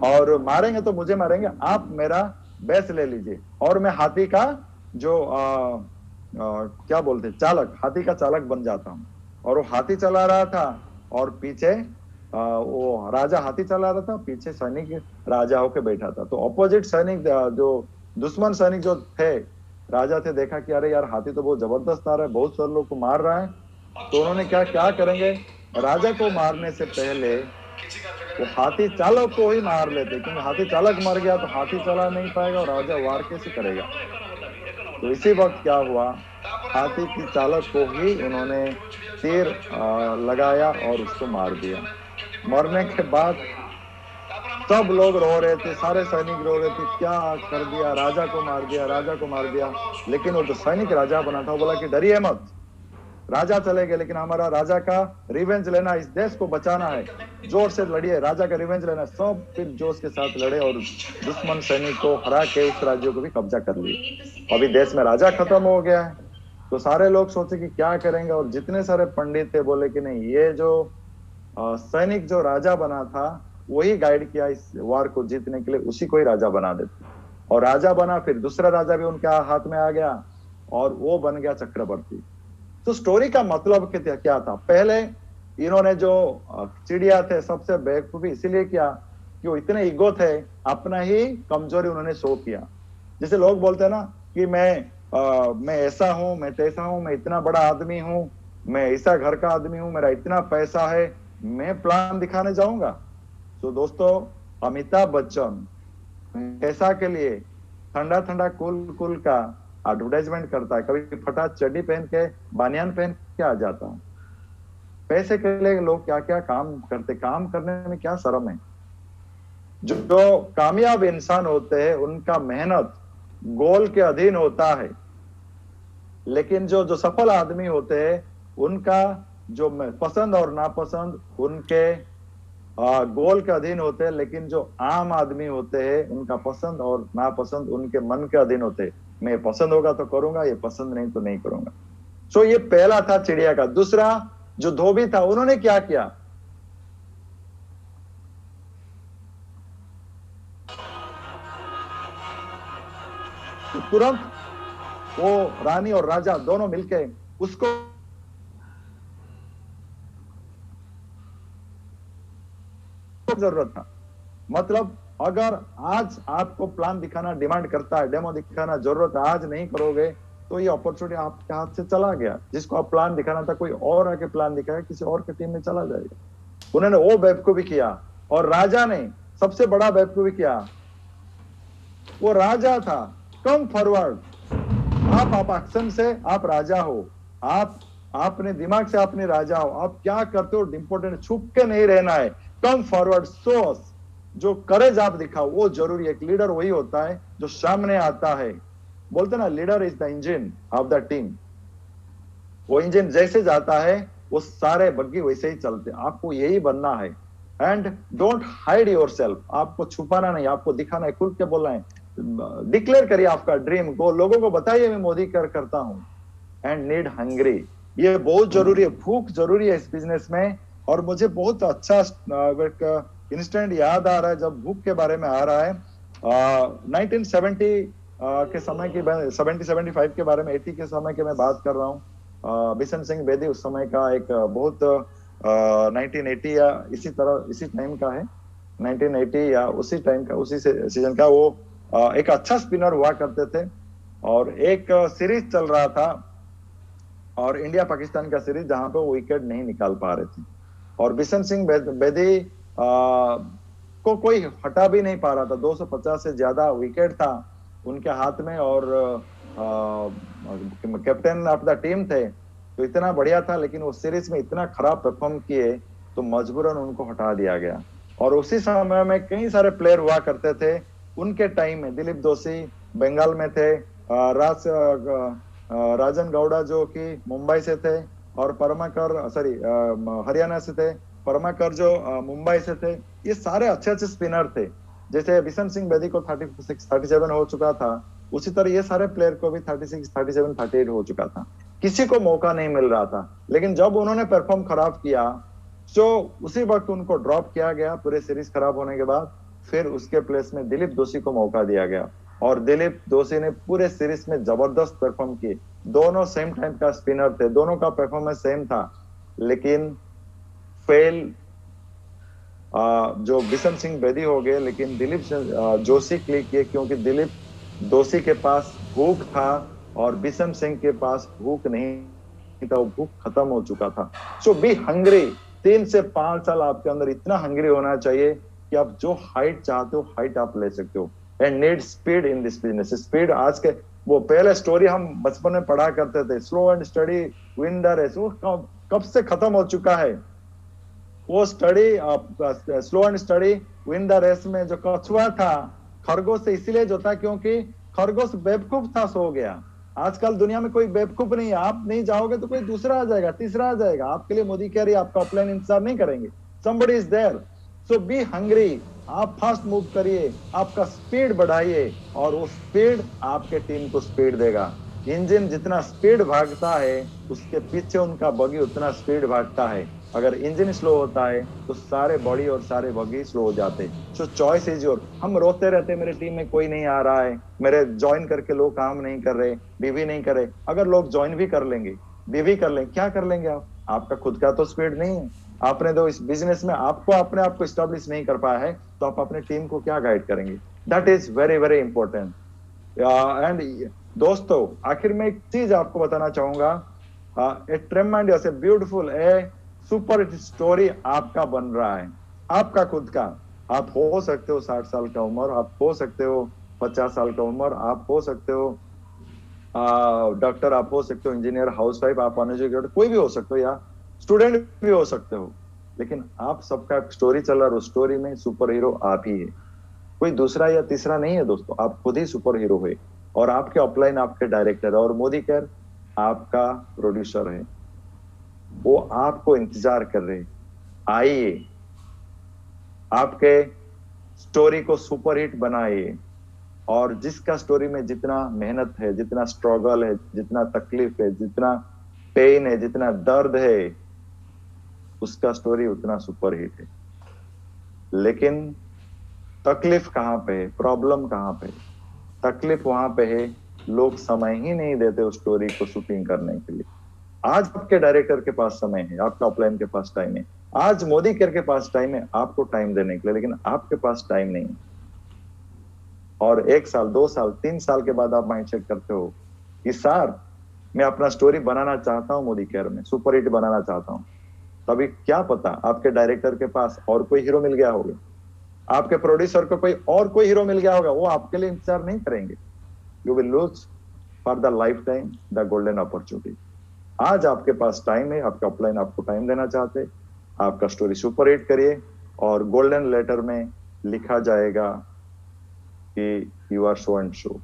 और मारेंगे तो मुझे मारेंगे, आप मेरा बेस ले लीजिए और मैं हाथी का जो क्या बोलते चालक, हाथी का चालक बन जाता हूं। और वो हाथी चला रहा था और पीछे वो राजा हाथी चला रहा था, पीछे सैनिक राजा होके बैठा था। तो अपोजिट सैनिक, जो दुश्मन सैनिक जो थे, राजा थे, देखा कि अरे यार हाथी तो बहुत जबरदस्त आ रहा है, बहुत सारे लोग को मार रहा है। तो उन्होंने क्या करेंगे, राजा को मारने से पहले वो हाथी चालक को ही मार लेते, क्योंकि हाथी चालक मर गया तो हाथी चला नहीं पाएगा और राजा वार कैसे करेगा। तो इसी वक्त क्या हुआ, हाथी की चालक को ही उन्होंने तीर लगाया और उसको मार दिया। मरने के बाद सब लोग रो रहे थे, सारे सैनिक रो रहे थे, क्या कर दिया, राजा को मार दिया। लेकिन वो जो सैनिक राजा बना था वो बोला कि डरिए मत, राजा चले गए लेकिन हमारा राजा का रिवेंज लेना, इस देश को बचाना है, जोर से लड़िए, राजा का रिवेंज लेना। सब फिर जोश के साथ लड़े और दुश्मन सैनिक को हरा के इस राज्य को भी कब्जा कर लिया। अभी देश में राजा खत्म हो गया है। तो सारे लोग सोचे कि क्या करेंगे, और जितने सारे पंडित थे बोले कि नहीं, ये जो सैनिक जो राजा बना था वही गाइड किया इस वार को जीतने के लिए, उसी को ही राजा बना देते। और राजा बना, फिर दूसरा राजा भी उनके हाथ में आ गया और वो बन गया चक्रवर्ती। तो स्टोरी का मतलब क्या था, पहले इन्होंने जो चिड़िया थे सबसे बेवकूफी इसीलिए किया कि वो इतने ईगो थे, अपना ही कमजोरी उन्होंने शो किया। जैसे लोग बोलते हैं ना कि मैं ऐसा हूं, मैं तैसा हूं, मैं इतना बड़ा आदमी हूं, मैं ऐसा घर का आदमी हूं, मेरा इतना पैसा है, मैं प्लान दिखाने जाऊंगा। तो दोस्तों, अमिताभ बच्चन पैसा के लिए ठंडा ठंडा कूल का एडवर्टाइजमेंट करता है, कभी फटा चड्डी पहन के, बानियान पहन के आ जाता हूं। पैसे के लिए लोग क्या क्या काम करते, काम करने में क्या शर्म है। जो कामयाब इंसान होते हैं उनका मेहनत गोल के अधीन होता है, लेकिन जो सफल आदमी होते हैं उनका जो पसंद और नापसंद उनके गोल के अधीन होते हैं, लेकिन जो आम आदमी होते हैं उनका पसंद और नापसंद उनके मन के अधीन होते हैं। मैं पसंद होगा तो करूंगा, ये पसंद नहीं तो नहीं करूंगा। सो ये पहला था चिड़िया का। दूसरा जो धोबी था, उन्होंने क्या किया, तो तुरंत वो रानी और राजा दोनों मिलके उसको जरूरत था। मतलब अगर आज आपको प्लान दिखाना डिमांड करता है, डेमो दिखाना जरूरत है, आज नहीं करोगे तो ये अपॉर्चुनिटी आपके हाथ से चला गया। जिसको आप प्लान दिखाना था, कोई और आके प्लान दिखाया, किसी और के टीम में चला जाएगा। उन्होंने वो बेवकूफी किया। और राजा ने सबसे बड़ा बेवकूफी किया, वो राजा था, कम फॉरवर्ड, आप एक्शन से आप राजा हो, आप अपने दिमाग से अपने राजा हो, आप क्या करते हो इंपॉर्टेंट, छुप के नहीं रहना है, कम फॉरवर्ड, सोच, जो करेज आप दिखाओ वो जरूरी है। एक लीडर वही होता है जो सामने आता है। बोलते ना, leader is the engine of the team. वो इंजन जैसे जाता है वो सारे बग्गी वैसे ही चलते। आपको यही बनना है। एंड डोंट हाइड योरसेल्फ, आपको छुपाना नहीं, आपको दिखाना है, खुल के बोलना है, डिक्लेयर करिए आपका ड्रीम को, लोगों को बताइए मैं मोदी करता हूं। एंड नीड हंग्री, ये बहुत जरूरी है, भूख जरूरी है इस बिजनेस में। और मुझे बहुत अच्छा इंस्टेंट याद आ रहा है जब भूख के बारे में आ रहा है। 1970 के समय की 70-75 के बारे में, 80 के समय के मैं बात कर रहा हूँ। बिशन सिंह बेदी उस समय का एक बहुत 1980 या इसी तरह इसी टाइम का है, 1980 या उसी टाइम का, उसी सीजन का वो एक अच्छा स्पिनर हुआ करते थे। और एक सीरीज चल रहा था और इंडिया पाकिस्तान का सीरीज, जहां पे वो विकेट नहीं निकाल पा रहे थे और बिशन सिंह बेदी को कोई हटा भी नहीं पा रहा था। 250 से ज्यादा विकेट था उनके हाथ में और कैप्टन ऑफ द टीम थे, तो इतना बढ़िया था, लेकिन वो सीरीज में इतना खराब परफॉर्म किए तो मजबूरन उनको हटा दिया गया। और उसी समय में कई सारे प्लेयर हुआ करते थे उनके टाइम में। दिलीप दोषी बंगाल में थे, राजन गौड़ा जो कि मुंबई से थे, और परमाकर हरियाणा से थे, परमाकर जो मुंबई से थे। ये सारे अच्छे अच्छे स्पिनर थे। जैसे बिशन सिंह बेदी को 36-37 हो चुका था, उसी तरह ये सारे प्लेयर को भी 36, 37, 38 हो चुका था। किसी को मौका नहीं मिल रहा था, लेकिन जब उन्होंने परफॉर्म खराब किया तो उसी वक्त उनको ड्रॉप किया गया पूरे सीरीज खराब होने के बाद। फिर उसके प्लेस में दिलीप दोषी को मौका दिया गया और दिलीप दोषी ने पूरे सीरीज में जबरदस्त परफॉर्म किए। दोनों सेम टाइम का स्पिनर थे, दोनों का परफॉर्मेंस सेम था, लेकिन फेल जो बिशन सिंह बेदी हो गए, लेकिन दिलीप जोशी क्लिक किए, क्योंकि दिलीप दोषी के पास भूख था और बिशन सिंह के पास भूख नहीं था, वो भूख खत्म हो चुका था। सो बी हंग्री। 3 से 5 साल आपके अंदर इतना हंग्री होना चाहिए कि आप जो हाइट चाहते हो हाइट आप ले सकते हो। And need speed in this business. Speed आज के, वो पहले स्टोरी हम बचपन में पढ़ा करते थे, slow and steady win the race, वो कब से खत्म हो चुका है। वो steady slow and steady win the race में जो कछुआ था खरगोश से इसीलिए जो था क्योंकि खरगोश बेवकूफ था, सो गया। आजकल दुनिया में कोई बेवकूफ नहीं है, आप नहीं जाओगे तो कोई दूसरा आ जाएगा, तीसरा आ जाएगा आपके लिए। मोदी कह रही है आपका ऑफलाइन इंतजार नहीं करेंगे, somebody is there, so be hungry। आप फास्ट मूव करिए, आपका स्पीड बढ़ाइए और वो स्पीड आपके टीम को स्पीड देगा। इंजन जितना स्पीड भागता है उसके पीछे उनका बगी उतना स्पीड भागता है। अगर इंजन स्लो होता है तो सारे बॉडी और सारे बगी स्लो हो जाते। सो चॉइस इज योर। हम रोते रहते मेरे टीम में कोई नहीं आ रहा है, मेरे ज्वाइन करके लोग काम नहीं कर रहे, बीवी नहीं कर रहे। अगर लोग ज्वाइन भी कर लेंगे, बीवी कर लेंगे, क्या कर लेंगे आप? आपका खुद का तो स्पीड नहीं है। आपने तो इस बिजनेस में आपको अपने आप को स्टैब्लिश नहीं कर पाया है, तो आप अपने टीम को क्या गाइड करेंगे? That is very very important. And दोस्तों, आखिर में एक चीज आपको बताना चाहूंगा, a tremendous, a beautiful, a super story आपका बन रहा है, आपका खुद का। आप हो सकते हो 60 साल का उम्र, आप हो सकते हो 50 साल का उम्र, आप हो सकते हो डॉक्टर, आप हो सकते हो इंजीनियर, हाउसवाइफ, आप अनएजुकेटेड, कोई भी हो सकते हो, या स्टूडेंट भी हो सकते हो, लेकिन आप सबका स्टोरी चल रहा है। उस स्टोरी में सुपर हीरो आप ही है, कोई दूसरा या तीसरा नहीं है दोस्तों। आप खुद ही सुपर हीरो है और आपके अपलाइन आपके डायरेक्टर है और मोदी केयर आपका प्रोड्यूसर है। वो आपको इंतजार कर रहे हैं, आइए, आपके स्टोरी को सुपरहिट बनाइए। और जिसका स्टोरी में जितना मेहनत है, जितना स्ट्रगल है, जितना तकलीफ है, जितना पेन है, जितना दर्द है, उसका स्टोरी उतना सुपरहिट है। लेकिन तकलीफ कहाँ पे है, प्रॉब्लम कहाँ पे है? तकलीफ वहां पे है, लोग समय ही नहीं देते उस स्टोरी को शूटिंग करने के लिए। आज आपके डायरेक्टर के पास समय है, आपका अपलाइन के पास टाइम है, आज मोदी केयर के पास टाइम है आपको टाइम देने के लिए, लेकिन आपके पास टाइम नहीं है। और 1 साल, 2 साल, 3 साल के बाद आप माइंड सेट करते हो कि सर मैं अपना स्टोरी बनाना चाहता हूँ, मोदी केयर में सुपर हिट बनाना चाहता हूँ। तभी क्या पता आपके डायरेक्टर के पास और कोई हीरो मिल गया होगा, आपके प्रोड्यूसर को कोई हीरो मिल गया होगा, वो आपके लिए इंतजार नहीं करेंगे। You will lose for the life time the golden opportunity. आज आपके पास टाइम है, आपका अपलाइन आपको टाइम देना चाहते, आपका स्टोरी सुपर हिट करिए और गोल्डन लेटर में लिखा जाएगा कि you are show and show.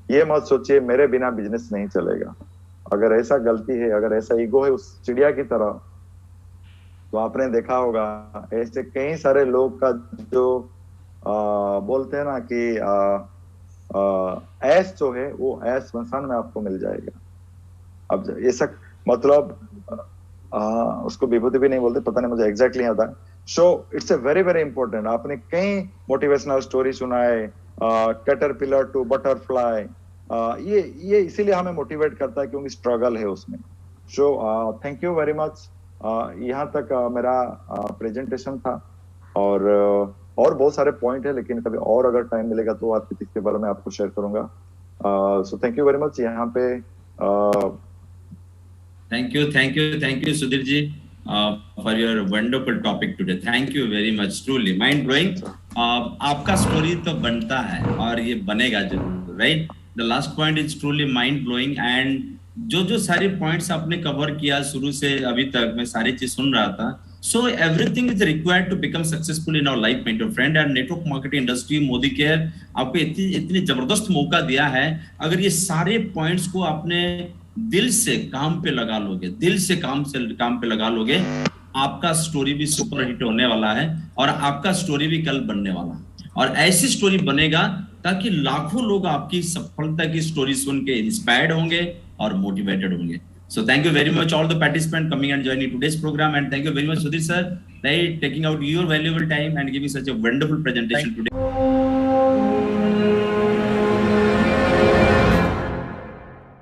ये मत सोचिए मेरे बिना बिजनेस नहीं चलेगा। अगर ऐसा गलती है, अगर ऐसा ईगो है उस चिड़िया की तरह, तो आपने देखा होगा ऐसे कई सारे लोग का जो बोलते हैं ना कि ऐश जो है वो ऐश इंसान में आपको मिल जाएगा। अब ऐसा मतलब उसको विभूति भी नहीं बोलते, पता नहीं मुझे एग्जैक्टली आता है। So it's a very very important. आपने कई मोटिवेशनल स्टोरी सुना है, कैटरपिलर टू बटरफ्लाई, ये इसीलिए हमें मोटिवेट करता है क्योंकि स्ट्रगल है उसमें। सो थैंक यू वेरी मच। यहाँ तक मेरा प्रेजेंटेशन था, और बहुत सारे पॉइंट है, लेकिन कभी और अगर टाइम मिलेगा तो आर्किटेक्चर के बारे में आपको शेयर करूंगा। So thank you very much. यहाँ पे thank you Sudhir ji for your wonderful topic today. Thank you very much, truly mind blowing. आपका स्टोरी तो बनता है और ये बनेगा जरूर, right? The last point is truly mind blowing. And जो सारे पॉइंट्स आपने कवर किया शुरू से अभी तक, मैं सारी चीज सुन रहा था। So everything is required to become successful in our life, my dear friend. And network marketing industry, Modi care आपको इतनी जबरदस्त मौका दिया है। अगर ये सारे पॉइंट्स को आपने दिल से काम पे लगा लोगे, दिल से काम पे लगा लोगे, आपका स्टोरी भी सुपर हिट होने वाला है और आपका स्टोरी भी कल बनने वाला है। और ऐसी स्टोरी बनेगा ताकि लाखों लोग आपकी सफलता की स्टोरी सुन के इंस्पायर्ड होंगे और मोटिवेटेड होंगे। So thank you very much all the participants coming and joining today's program, and thank you very much Sudhir sir, right, taking out your valuable time and giving such a wonderful presentation today.